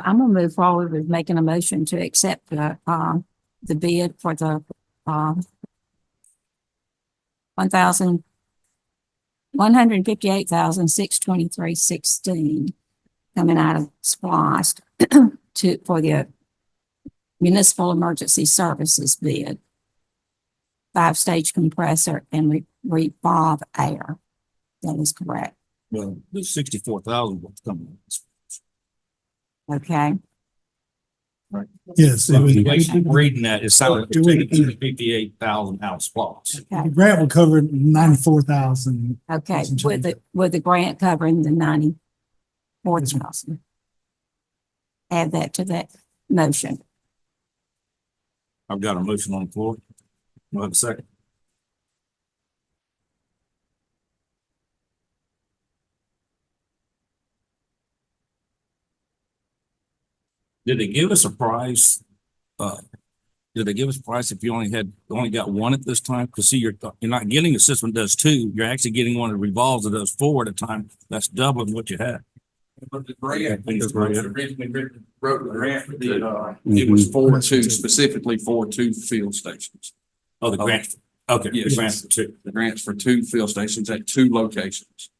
Speaker 2: I'm gonna move forward with making a motion to accept the bid for the, 158,623.16 coming out of SPOS for the municipal emergency services bid. 5-stage compressor and revolve air. That is correct.
Speaker 1: Well, the 64,000 was coming.
Speaker 2: Okay.
Speaker 6: Yes.
Speaker 1: Reading that, it sounded like 58,000 out of spots.
Speaker 6: The grant will cover 94,000.
Speaker 2: Okay, with the grant covering the 94,000. Add that to that motion.
Speaker 1: I've got a motion on the floor. Do I have a second? Did they give us a price? Did they give us a price if you only got one at this time? Because see, you're not getting a system that does 2. You're actually getting one that revolves that does 4 at a time. That's doubling what you had.
Speaker 15: But the grant, originally wrote the grant, it was for 2, specifically for 2 field stations.
Speaker 1: Oh, the grant. Okay.
Speaker 15: Yes.
Speaker 1: The grant's for 2.
Speaker 15: The grant's for 2 field stations at 2 locations.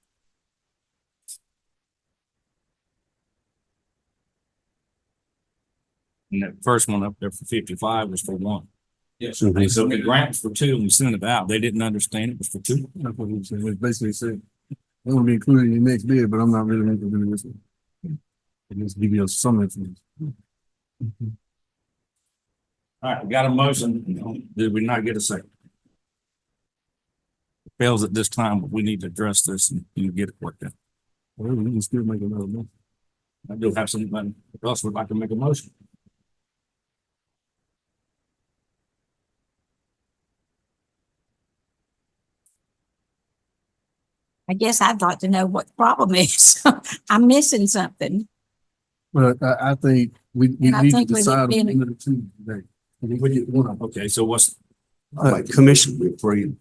Speaker 1: And that first one up there for 55 was for 1.
Speaker 15: Yes.
Speaker 1: So the grant was for 2 and we sent it out. They didn't understand it was for 2.
Speaker 7: That's what he said. It basically said, I want to be included in your next bid, but I'm not really making do this one. It just give you some information.
Speaker 1: All right, we got a motion. Did we not get a second? It fails at this time, but we need to address this and get it worked out.
Speaker 7: Well, we can still make another one.
Speaker 1: I do have somebody else would like to make a motion.
Speaker 2: I guess I'd like to know what the problem is. I'm missing something.
Speaker 7: But I think we
Speaker 2: And I
Speaker 7: need to
Speaker 2: think with it
Speaker 7: decide on
Speaker 2: being-
Speaker 7: one of the two today. We get one of them.
Speaker 1: Okay, so what's,
Speaker 13: I'd like to
Speaker 8: Commission-
Speaker 13: We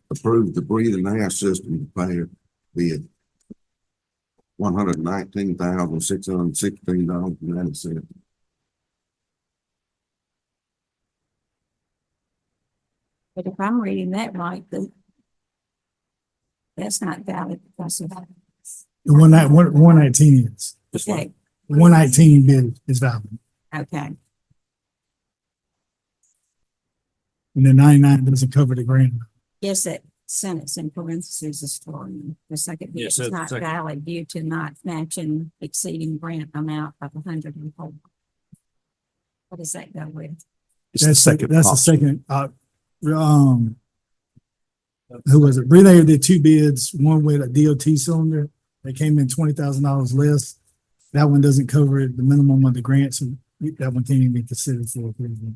Speaker 13: approve the breathing air system repair bid. $119,616.90.
Speaker 2: But if I'm reading that right, that's not valid because of that.
Speaker 6: The 119 is,
Speaker 2: Okay,
Speaker 6: 119 bid is valid.
Speaker 2: okay.
Speaker 6: And the 99 doesn't cover the grant.
Speaker 2: Guess that sentence in parentheses is for the second bid.
Speaker 1: Yeah,
Speaker 2: It's
Speaker 1: so the
Speaker 2: not
Speaker 1: second-
Speaker 2: valid due to not matching exceeding grant amount of 104. What does that go with?
Speaker 8: It's the
Speaker 6: That's
Speaker 8: second
Speaker 6: That's the
Speaker 8: option.
Speaker 6: second, who was it? Relay did two bids, one with a DOT cylinder. They came in $20,000 less. That one doesn't cover the minimum of the grant, so that one can't even be considered for approval.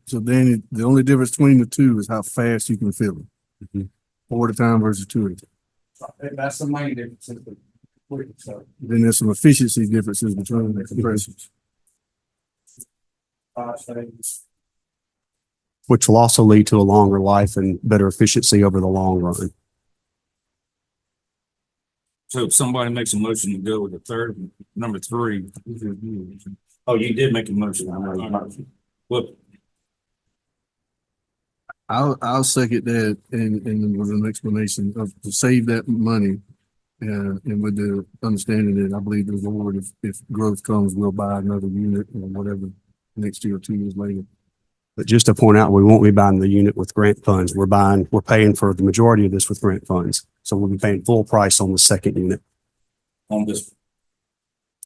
Speaker 7: So then the only difference between the two is how fast you can fill it.
Speaker 8: Mhm.
Speaker 7: 4 at a time versus 2 at a time.
Speaker 15: That's the main difference. So,
Speaker 7: Then there's some efficiency differences between the compressors.
Speaker 8: Which will also lead to a longer life and better efficiency over the long run.
Speaker 1: so if somebody makes a motion to go with the third, number 3. Oh, you did make a motion. Well,
Speaker 7: I'll second that and with an explanation of to save that money. And with the understanding that I believe the board, if growth comes, we'll buy another unit or whatever next year or 2 years later.
Speaker 8: But just to point out, we won't be buying the unit with grant funds. We're paying for the majority of this with grant funds. So we'll be paying full price on the second unit.
Speaker 1: on this,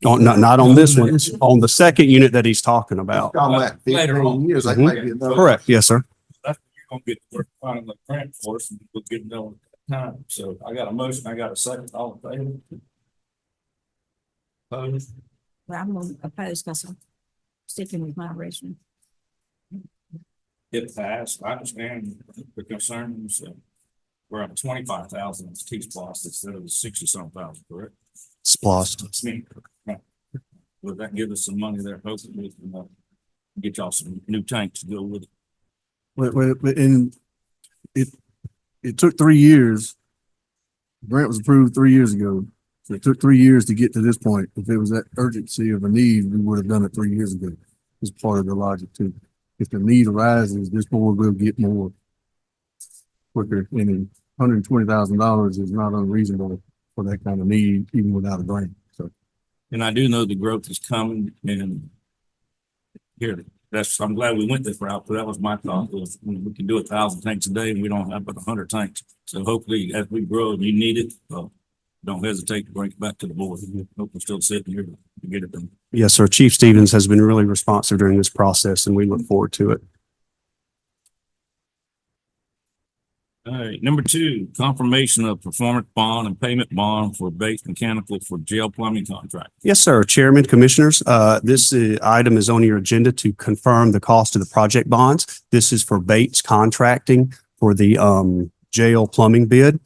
Speaker 8: Not on this one, on the second unit that he's talking about.
Speaker 13: Y'all like
Speaker 1: Later
Speaker 13: 15
Speaker 1: on.
Speaker 13: years, that
Speaker 8: Mhm.
Speaker 13: might be enough.
Speaker 8: Correct. Yes, sir.
Speaker 1: that's, you're gonna get to work finding the grant for us and we'll get it done at that time. So I got a motion, I got a second, all in favor? Opposed?
Speaker 2: Well, I'm going to oppose because I'm sticking with my original.
Speaker 1: It passed. I understand the concerns. We're up 25,000 in T-Splost instead of the 60-some thousand, correct?
Speaker 8: Splost.
Speaker 1: That's me. Right. Will that give us some money there? Hopefully we can get y'all some new tanks to go with it.
Speaker 7: And it took 3 years. Grant was approved 3 years ago. So it took 3 years to get to this point. If it was that urgency of a need, we would have done it 3 years ago. It's part of the logic too. If the need arises, this board will get more quicker. And $120,000 is not unreasonable for that kind of need, even without a grant. So
Speaker 1: And I do know the growth is coming and here, I'm glad we went this route, but that was my thought was we can do 1,000 tanks a day and we don't have but 100 tanks. So hopefully as we grow and you need it, don't hesitate to bring it back to the board. Hope we're still sitting here to get it done.
Speaker 8: Yes, sir. Chief Stevens has been really responsive during this process and we look forward to it.
Speaker 1: All right, number 2, confirmation of performance bond and payment bond for Bates Mechanical for jail plumbing contract.
Speaker 8: Yes, sir. Chairman, Commissioners, this item is on your agenda to confirm the cost of the project bonds. This is for Bates Contracting for the jail plumbing bid.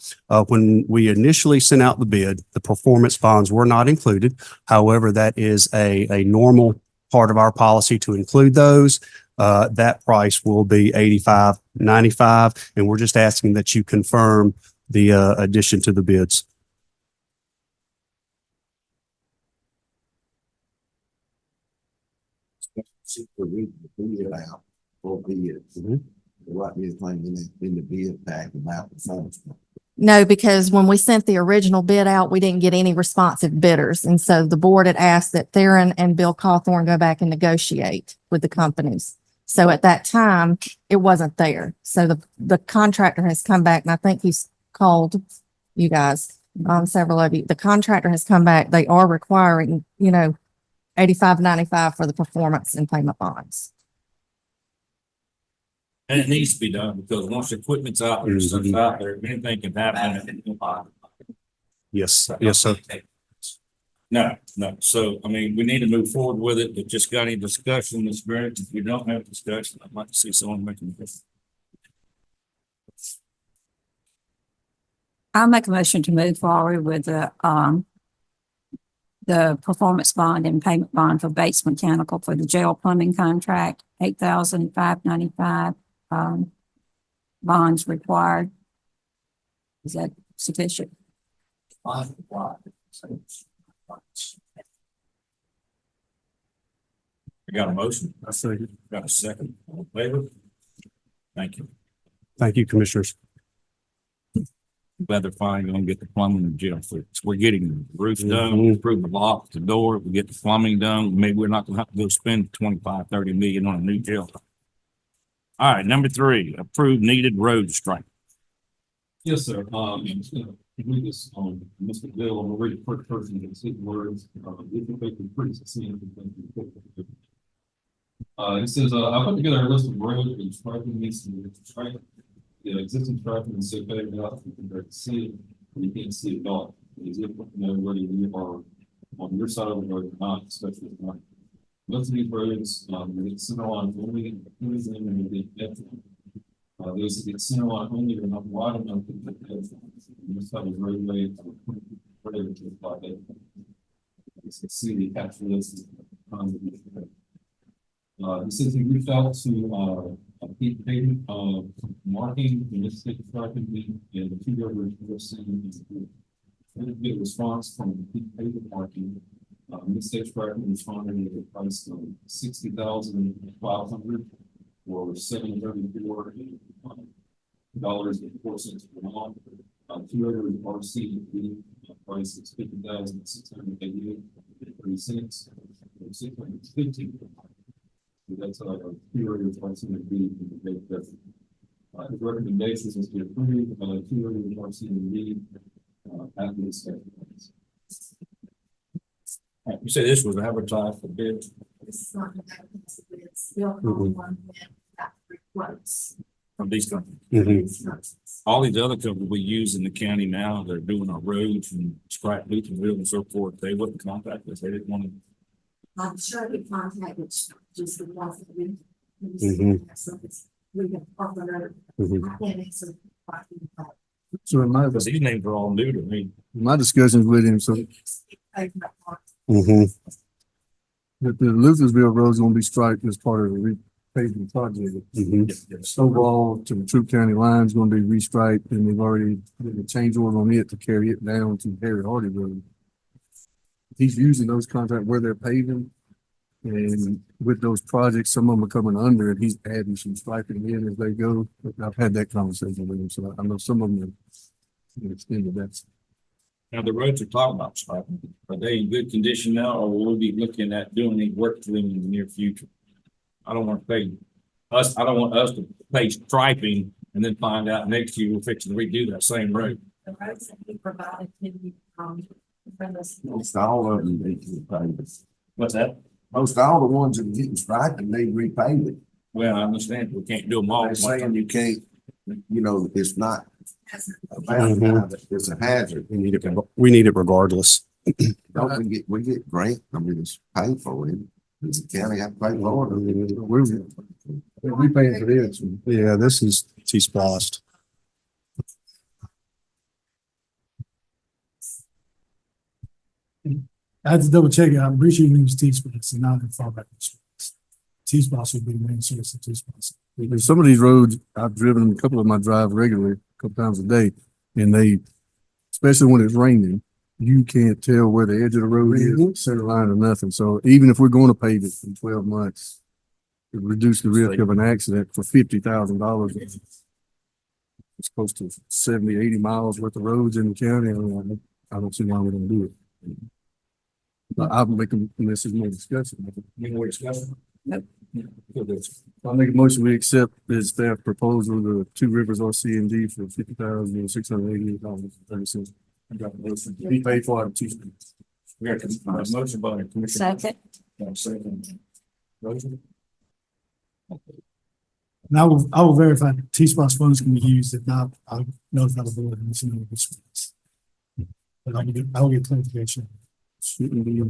Speaker 8: When we initially sent out the bid, the performance bonds were not included. However, that is a normal part of our policy to include those. That price will be $85.95, and we're just asking that you confirm the addition to the bids.
Speaker 13: Read the bid out for bids. What is claiming in the bid pack about performance?
Speaker 9: No, because when we sent the original bid out, we didn't get any responsive bidders. And so the board had asked that Theron and Bill Cawthorn go back and negotiate with the companies. So at that time, it wasn't there. So the contractor has come back, and I think he's called you guys, several of you. The contractor has come back. They are requiring, $85.95 for the performance and payment bonds.
Speaker 1: And it needs to be done because once the equipment's out there, stuff's out there, anything can happen.
Speaker 8: Yes, yes, sir.
Speaker 1: No. So, I mean, we need to move forward with it, but just got any discussion this grant. If we don't have discussion, I'd like to see someone making a difference.
Speaker 2: I'll make a motion to move forward with the performance bond and payment bond for Bates Mechanical for the jail plumbing contract, $8,595, bonds required. Is that sufficient?
Speaker 1: Fine. I got a motion.
Speaker 7: I say,
Speaker 1: Got a second. All in favor? Thank you.
Speaker 8: Thank you, Commissioners.
Speaker 1: Glad they're finally gonna get the plumbing and jail fixed. We're getting the roof done,
Speaker 8: Mhm.
Speaker 1: improve the lock, the door, we get the plumbing done. Maybe we're not gonna have to go spend 25, 30 million on a new jail. All right, number 3, approve needed road stripe.
Speaker 12: Yes, sir. I'm just gonna read this on Mr. Bill. I'm gonna read the first person to see the words. This will make it pretty succinct. It says, I put together a list of roads and striping needs to be striped. The existing striping is so faded out, you can barely see it, and you can't see it at all. It's difficult to know whether you are on your side of the road or not, especially at night. Most of these roads, they get center line only, and they get those that get center line only are not wide enough to put heads on. This type of roadway, whatever to apply that. You can see the actual list. It says he reached out to, Pete Payton, marking the mistake striping and the 2 rivers we're seeing. And get a response from Pete Payton marking. Mistake striping responded at a price of $60,500 or $734 dollars and 4 cents per mile. 2 rivers RC price is $50,688.3 or $615. That's a theory of what's going to be in the big difference. His recommendations is to approve theory of what's going to be at the second.
Speaker 1: You said this was advertised for bids.
Speaker 3: This is not, it's still only one that quotes.
Speaker 1: From these companies.
Speaker 8: Mhm.
Speaker 1: All these other companies we use in the county now, they're doing our roads and stripe loop and wheel and so forth. They wouldn't contact us. They didn't want to.
Speaker 3: I'm sure the contact is just the ones that we. So it's, we can offer,
Speaker 8: Mhm.
Speaker 3: I can't answer.
Speaker 7: so in my,
Speaker 1: Because these names are all new to me.
Speaker 7: my discussions with him, so
Speaker 8: Mhm.
Speaker 7: the Luthersville Road is gonna be striped as part of the repaving project.
Speaker 8: Mhm.
Speaker 7: Snowball to the Troop County line is gonna be restriped, and they've already did a change order on it to carry it down to Harry Hardy Road. He's using those contracts where they're paving. And with those projects, some of them are coming under, and he's adding some striping in as they go. I've had that conversation with him, so I know some of them are extended that.
Speaker 1: Now, the roads are talking about striping. Are they in good condition now, or will we be looking at doing any work to them in the near future? I don't want us to pay striping and then find out next year we're fixing to redo that same road.
Speaker 3: The roads that we provided to you, from us.
Speaker 13: Most all of them need to be paved.
Speaker 1: What's that?
Speaker 13: Most all the ones that are getting striped, and they repave it.
Speaker 1: Well, I understand we can't do them all.
Speaker 13: They're saying you can't, it's not a
Speaker 8: Mhm.
Speaker 13: bad, it's a hazard.
Speaker 8: We need it regardless.
Speaker 13: Don't we get grant, it's paid for it. Does the county have to pay for it?
Speaker 7: We paying for this.
Speaker 8: Yeah, this is T-splost.
Speaker 6: I had to double check it. I'm pretty sure you use T-Spots and not the fallback. T-Spots would be the main source of T-Spots.
Speaker 7: Some of these roads, I've driven a couple of them I drive regularly, a couple times a day, and they, especially when it's raining, you can't tell where the edge of the road is, center line or nothing. So even if we're going to pave it in 12 months, to reduce the risk of an accident for $50,000. It's close to 70, 80 miles worth of roads in the county. I don't see why we don't do it. But I'll make them, and this is more discussion.
Speaker 1: Any more discussion?
Speaker 2: Nope.
Speaker 7: I'll make a motion, we accept the staff proposal, the Two Rivers RC&D for $50,688.30. I got the motion. Be paid for out of two.
Speaker 1: We got a motion by Commissioner.
Speaker 2: Second.
Speaker 1: Second. Motion.
Speaker 6: And I will verify that T-Spots funds can be used. If not, I'll notify the board and let you know which ones. But I will get clarification.
Speaker 7: Shouldn't be.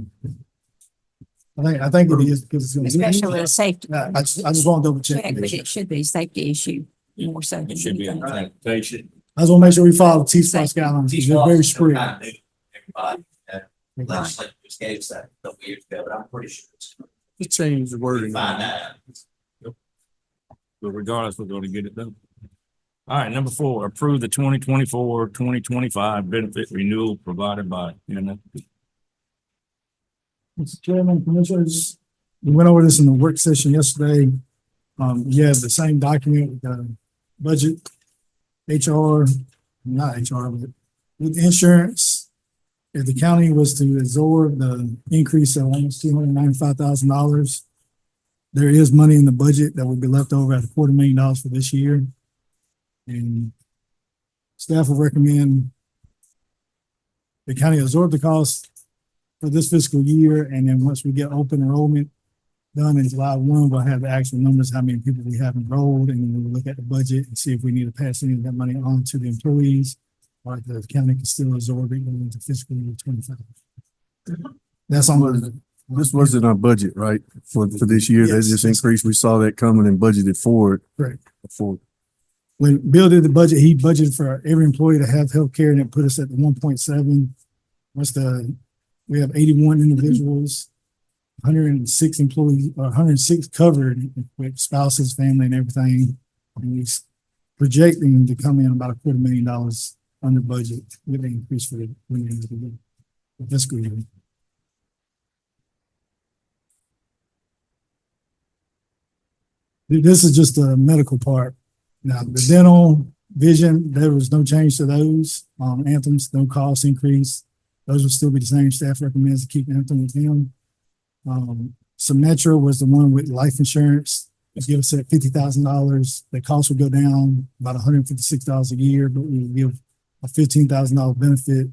Speaker 6: I think it is because it's gonna be.
Speaker 2: Especially with a safety
Speaker 6: I just want to double check.
Speaker 2: check, but it should be a safety issue more so. than
Speaker 1: It should be a
Speaker 2: anything.
Speaker 1: transportation.
Speaker 6: I just want to make sure we follow the T-Splosh guidelines, because they're very strict.
Speaker 14: Everybody, legislature just gave us that a couple years ago, but I'm pretty sure it's.
Speaker 7: Just change the
Speaker 14: We
Speaker 7: wording.
Speaker 14: find that out.
Speaker 1: But regardless, we're gonna get it done. All right, number 4, approve the 2024-2025 benefit renewal provided by NFP.
Speaker 6: Mr. Chairman, Commissioners, we went over this in the work session yesterday. You have the same document, budget, HR, not HR, but with insurance. If the county was to absorb the increase of almost $295,000, there is money in the budget that would be left over at $250,000 for this year. And staff will recommend the county absorb the cost for this fiscal year, and then once we get open enrollment done in July 1, we'll have the actual numbers, how many people we have enrolled, and then we'll look at the budget and see if we need to pass any of that money on to the employees, or if the county can still absorb it going into fiscal year 25. That's on.
Speaker 7: This was in our budget, right? For this year,
Speaker 6: Yes.
Speaker 7: they just increased. We saw that coming and budgeted for it.
Speaker 6: Correct.
Speaker 7: For
Speaker 6: When Bill did the budget, he budgeted for every employee to have health care, and it put us at the 1.7. We have 81 individuals, 106 employees, 106 covered with spouses, family, and everything. And he's projecting to come in about $250,000 under budget with the increase for the remainder of the year, the fiscal year. This is just the medical part. Now, the dental, vision, there was no change to those. Anthem's, no cost increase. Those will still be the same. Staff recommends to keep Anthem with them. Symetra was the one with life insurance. It's give us at $50,000. The cost would go down about $156 a year, but we would give a $15,000 benefit,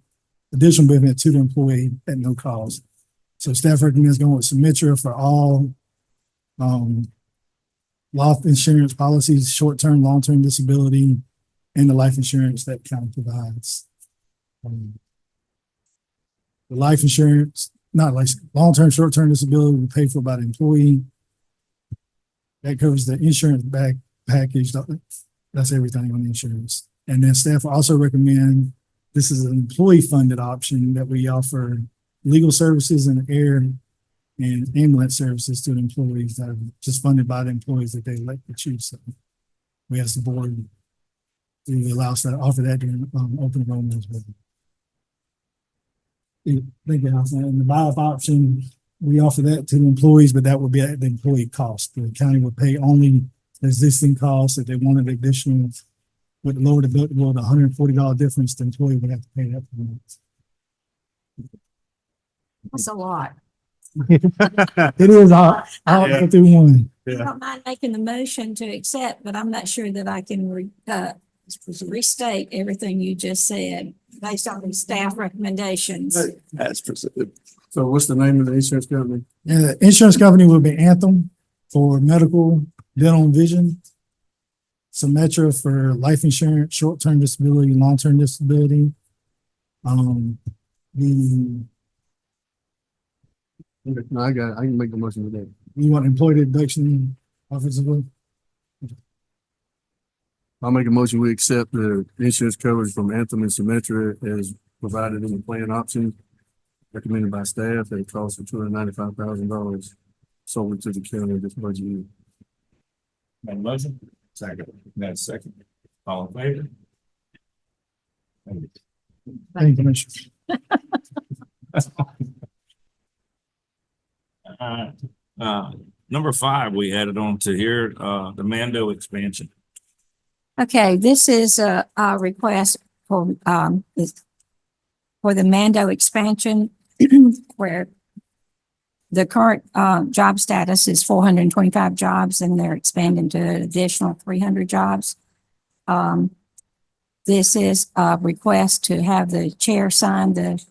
Speaker 6: additional benefit to the employee at no cost. So staff recommends going with Symetra for all life insurance policies, short-term, long-term disability, and the life insurance that county provides. The life insurance, not like long-term, short-term disability, we pay for by the employee. That covers the insurance package. That's everything on the insurance. And then staff also recommend, this is an employee-funded option that we offer legal services and air and ambulance services to the employees that are just funded by the employees that they elect to choose. So we ask the board to allow us to offer that during open enrollment as well. Thank you, Allison. And the buy-off option, we offer that to the employees, but that would be at the employee cost. The county would pay only the existing costs. If they wanted additional with lower deductible, the $140 difference, the employee would have to pay that for the month.
Speaker 2: That's a lot.
Speaker 6: It is, I'll go through one.
Speaker 2: I don't mind making the motion to accept, but I'm not sure that I can restate everything you just said based on the staff recommendations.
Speaker 7: That's presented. So what's the name of the insurance company?
Speaker 6: The insurance company will be Anthem for medical, dental, and vision. Symetra for life insurance, short-term disability, long-term disability.
Speaker 7: No, I got it. I can make the motion with that.
Speaker 6: You want employee deduction offensively?
Speaker 7: I'll make a motion. We accept the insurance coverage from Anthem and Symetra as provided in the plan option recommended by staff at a cost of $295,000 solely to the county this budget year.
Speaker 1: Got a motion? Second. Got a second. All in favor? Thank you.
Speaker 6: Thank you, Commissioner.
Speaker 1: Number 5, we added on to here, the Mando expansion.
Speaker 2: Okay, this is a request for the Mando expansion where the current job status is 425 jobs and they're expanding to an additional 300 jobs. This is a request to have the chair sign the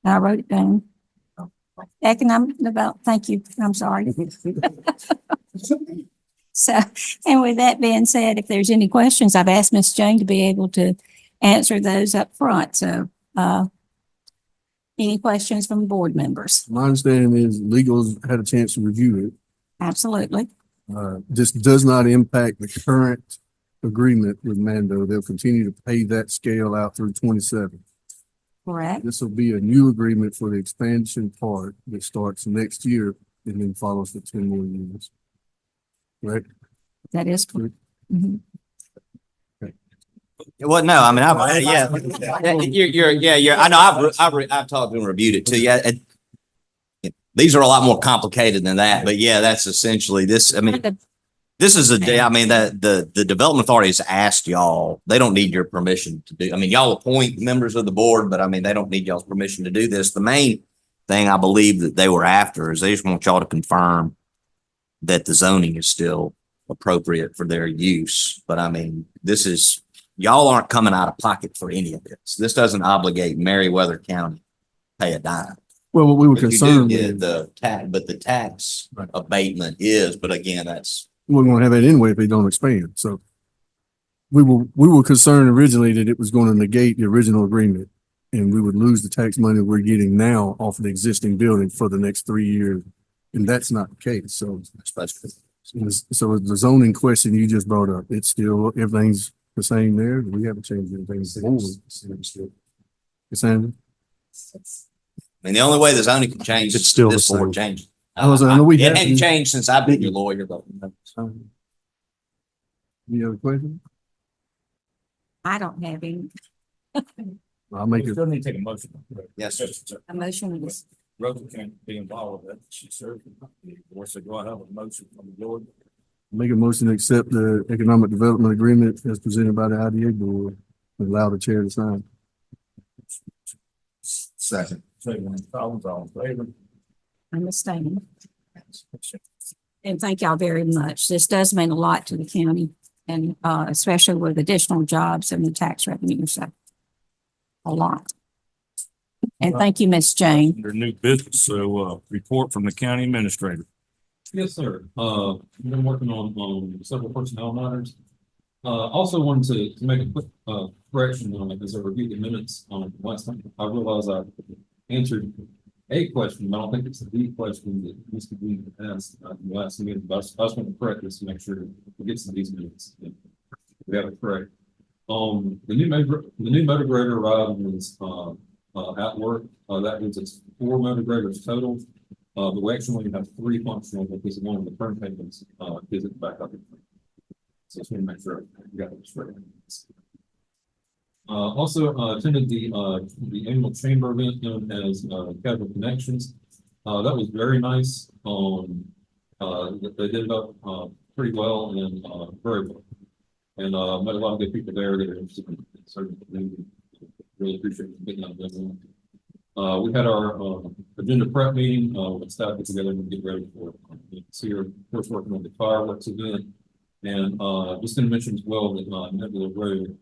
Speaker 2: I wrote it down. Economic development, thank you, I'm sorry. So, and with that being said, if there's any questions, I've asked Ms. Jane to be able to answer those up front. So, any questions from board members?
Speaker 7: My understanding is legals had a chance to review it.
Speaker 2: Absolutely.
Speaker 7: This does not impact the current agreement with Mando. They'll continue to pay that scale out through 27.
Speaker 2: Correct?
Speaker 7: This will be a new agreement for the expansion part that starts next year and then follows for 10 more years. Right?
Speaker 2: That is correct. Mhm.
Speaker 14: Well, no, I mean, I know, I've talked to and reviewed it too. Yeah. These are a lot more complicated than that, but yeah, that's essentially this. I mean, this is the Development Authority has asked y'all, they don't need your permission to do, I mean, y'all appoint members of the board, but I mean, they don't need y'all's permission to do this. The main thing I believe that they were after is they just want y'all to confirm that the zoning is still appropriate for their use. But I mean, y'all aren't coming out of pocket for any of this. This doesn't obligate Meriwether County to pay a dime.
Speaker 7: Well, what we were
Speaker 14: But you do
Speaker 7: concerned
Speaker 14: get
Speaker 7: with,
Speaker 14: the tax abatement is, but again, that's.
Speaker 7: we're going to have it anyway if they don't expand. So we were concerned originally that it was going to negate the original agreement and we would lose the tax money we're getting now off of the existing building for the next 3 years. And that's not the case. So the zoning question you just brought up, it's still, everything's the same there. We haven't changed anything forward. Cassandra?
Speaker 14: I mean, the only way the zoning can change
Speaker 8: It's
Speaker 14: is
Speaker 8: still
Speaker 14: this
Speaker 8: the same.
Speaker 14: board changing.
Speaker 7: I know we
Speaker 14: It
Speaker 7: have
Speaker 14: hadn't
Speaker 7: to.
Speaker 14: changed since I've been your lawyer, but.
Speaker 7: Any other questions?
Speaker 2: I don't have any.
Speaker 7: I'll make
Speaker 1: We
Speaker 7: it.
Speaker 1: still need to take a motion.
Speaker 14: Yes, sir.
Speaker 2: A motion is,
Speaker 1: Rosa can't be involved with that. She served. So go ahead with a motion from the board.
Speaker 7: Make a motion to accept the economic development agreement as presented by the IDA board and allow the chair to sign.
Speaker 13: Second.
Speaker 1: Second, Collins, all in favor?
Speaker 2: I'm abstaining. And thank y'all very much. This does mean a lot to the county and especially with additional jobs and the tax revenue. So a lot. And thank you, Miss Jane.
Speaker 1: Under new business, so report from the county administrator.
Speaker 12: Yes, sir. We've been working on several personnel matters. Also wanted to make a quick correction on it as I reviewed the minutes on last time. I realized I answered a question, but I don't think it's the question that needs to be asked in the last meeting. But I just want to correct this to make sure it gets to these minutes. We have it correct. The new motor grader arrived was at work. That means it's 4 motor graders total. But we actually have 3 functional because one of the current payments isn't back up. So just want to make sure we got this right. Also attended the annual chamber event known as Casual Connections. That was very nice. They did it up pretty well and very well. And met a lot of good people there that are interested in certain things. Really appreciate you getting out there. We had our agenda prep meeting with staff get together and get ready for here. First working on the fireworks event. And just going to mention as well that Nebula Road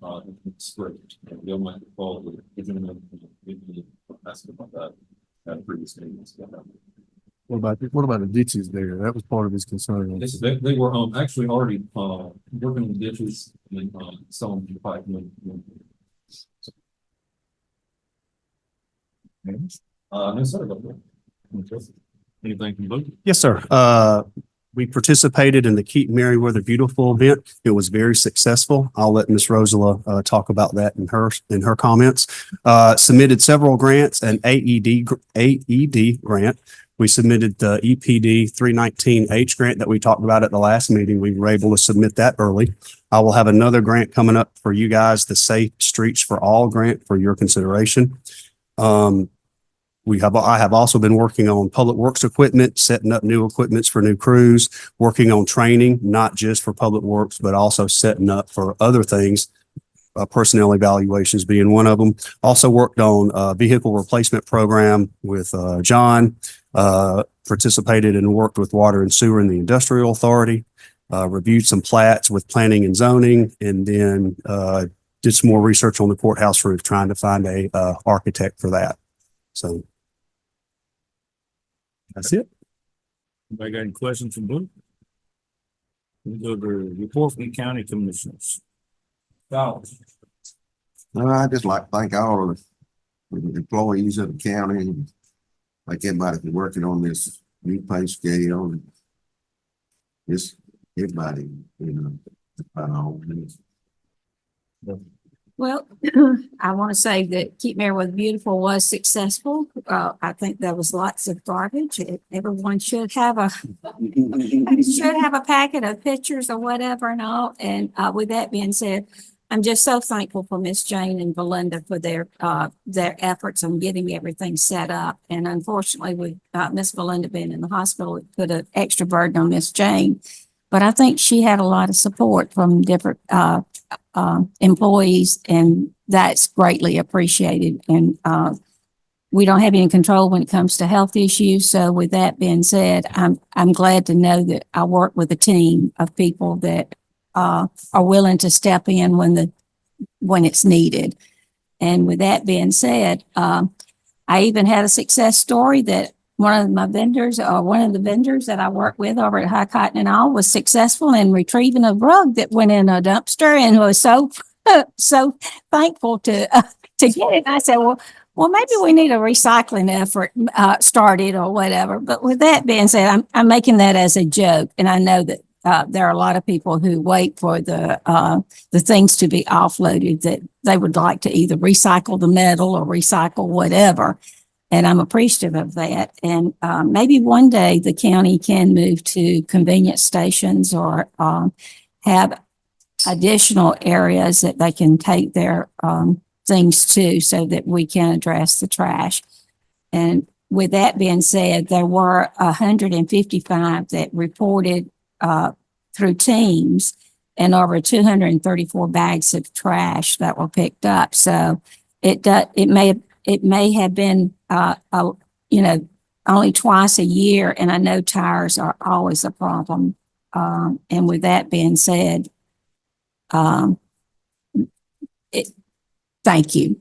Speaker 12: script. Y'all might recall the gentleman asking about that at previous meetings.
Speaker 7: What about the ditches there? That was part of his concern.
Speaker 12: They were actually already working on the ditches and selling the pipe. No, sorry about that.
Speaker 1: Anything from Luke?
Speaker 8: Yes, sir. We participated in the Keep Meriwether Beautiful event. It was very successful. I'll let Ms. Rosala talk about that in her comments. Submitted several grants, an AED grant. We submitted the EPD 319H grant that we talked about at the last meeting. We were able to submit that early. I will have another grant coming up for you guys, the Safe Streets for All grant for your consideration. I have also been working on public works equipment, setting up new equipments for new crews, working on training, not just for public works, but also setting up for other things, personnel evaluations being one of them. Also worked on a vehicle replacement program with John, participated and worked with water and sewer in the industrial authority, reviewed some plats with planning and zoning, and then did some more research on the courthouse roof, trying to find a architect for that. So that's it.
Speaker 1: Anybody got any questions from Blue? We go to report from the county commissioners. Collins.
Speaker 13: I'd just like to thank all of the employees of the county and like everybody that's working on this new pay scale. And everybody,
Speaker 2: Well, I want to say that Keep Meriwether Beautiful was successful. I think there was lots of garbage. Everyone should have a packet of pictures or whatever and all. And with that being said, I'm just so thankful for Miss Jane and Belinda for their efforts on getting everything set up. And unfortunately, with Miss Belinda being in the hospital, it put an extra burden on Miss Jane. But I think she had a lot of support from different employees, and that's greatly appreciated. And we don't have any control when it comes to health issues. So with that being said, I'm glad to know that I work with a team of people that are willing to step in when it's needed. And with that being said, I even had a success story that one of the vendors that I work with over at High Cotton and All was successful in retrieving a rug that went in a dumpster, and was so thankful to get it. I said, well, maybe we need a recycling effort started or whatever. But with that being said, I'm making that as a joke, and I know that there are a lot of people who wait for the things to be offloaded, that they would like to either recycle the metal or recycle whatever. And I'm appreciative of that. And maybe one day the county can move to convenience stations or have additional areas that they can take their things to, so that we can address the trash. And with that being said, there were 155 that reported through teams, and over 234 bags of trash that were picked up. So it may have been, only twice a year, and I know tires are always a problem. And with that being said, thank you.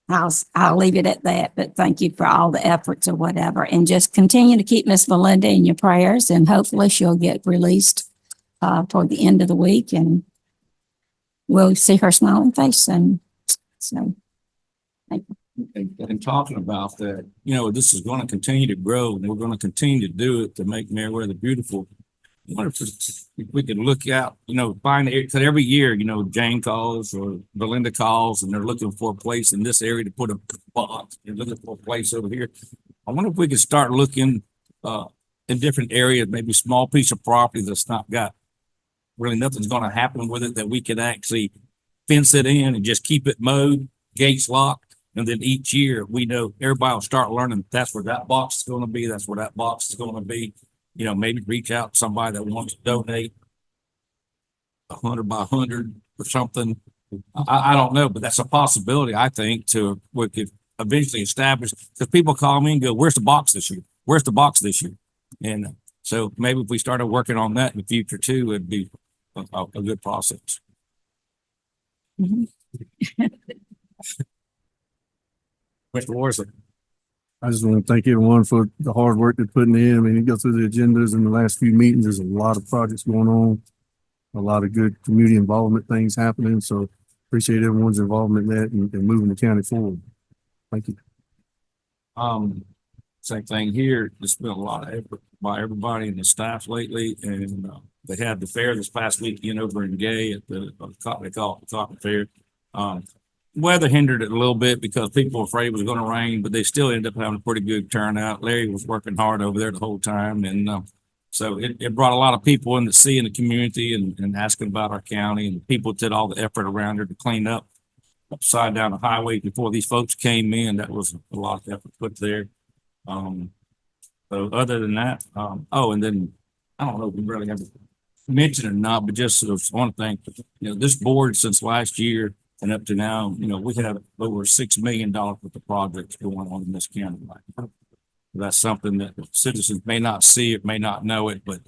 Speaker 2: I'll leave it at that, but thank you for all the efforts or whatever, and just continue to keep Miss Belinda in your prayers, and hopefully she'll get released toward the end of the week, and we'll see her smiling face. And so, thank you.
Speaker 1: And talking about that, this is going to continue to grow, and we're going to continue to do it to make Meriwether beautiful. I wonder if we could look out, find it, because every year, Jane calls or Belinda calls, and they're looking for a place in this area to put a box. They're looking for a place over here. I wonder if we could start looking in different areas, maybe small piece of property that's not got really nothing's going to happen with it, that we could actually fence it in and just keep it mowed, gates locked. And then each year, we know everybody will start learning that's where that box is going to be. That's where that box is going to be. Maybe reach out to somebody that wants to donate 100 by 100 or something. I don't know, but that's a possibility, I think, we could eventually establish, because people call me and go, where's the box this year? Where's the box this year? And so maybe if we started working on that in the future too, it'd be a good process.
Speaker 2: Mhm.
Speaker 1: Mr. Worsley.
Speaker 7: I just want to thank everyone for the hard work they're putting in. I mean, you go through the agendas in the last few meetings, there's a lot of projects going on, a lot of good community involvement things happening. So appreciate everyone's involvement in that and moving the county forward. Thank you.
Speaker 1: Same thing here. There's been a lot of effort by everybody and the staff lately, and they had the fair this past weekend over in Gay at they call it the Cotton Fair. Weather hindered it a little bit because people were afraid it was going to rain, but they still ended up having a pretty good turnout. Larry was working hard over there the whole time, and so it brought a lot of people in to see in the community and asking about our county, and people did all the effort around there to clean up upside down the highway before these folks came in. That was a lot of effort put there. So other than that, and then I don't know if we really have to mention it or not, but just sort of one thing, this board since last year and up to now, we have over $6 million worth of projects going on in this county right now. That's something that citizens may not see it, may not know it, but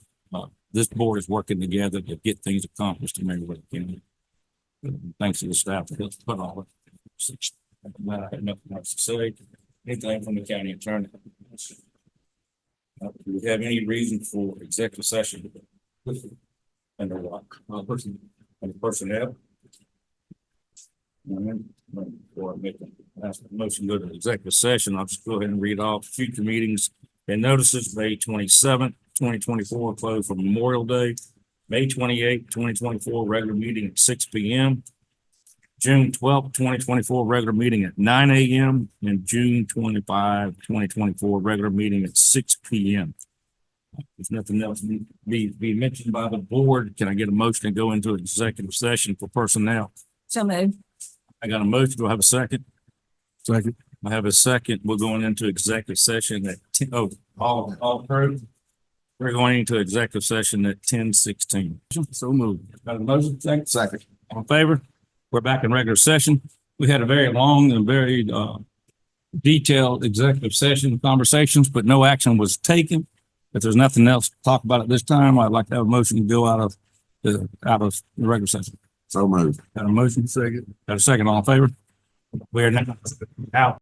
Speaker 1: this board is working together to get things accomplished in Meriwether County. Thanks to the staff that helped put all it. I had nothing else to say. Anything from the county attorney? Do we have any reason for executive session? Under what? Under personnel? Before I make a motion to go to executive session, I'll just go ahead and read off future meetings and notices. May 27th, 2024, closed for Memorial Day. May 28, 2024, regular meeting at 6 P.M. June 12, 2024, regular meeting at 9 a.m. and June 25, 2024, regular meeting at 6 P.M. If nothing else be mentioned by the board, can I get a motion to go into executive session for personnel?
Speaker 2: So moved.
Speaker 1: I got a motion. Do I have a second?
Speaker 7: Second.
Speaker 1: I have a second. We're going into executive session at all approved. We're going into executive session at 10:16. So moved. Got a motion, second?
Speaker 13: Second.
Speaker 1: All in favor? We're back in regular session. We had a very long and very detailed executive session conversations, but no action was taken. If there's nothing else to talk about at this time, I'd like to have a motion to go out of the regular session.
Speaker 13: So moved.
Speaker 1: Got a motion? Second. Got a second, all in favor? We are now out.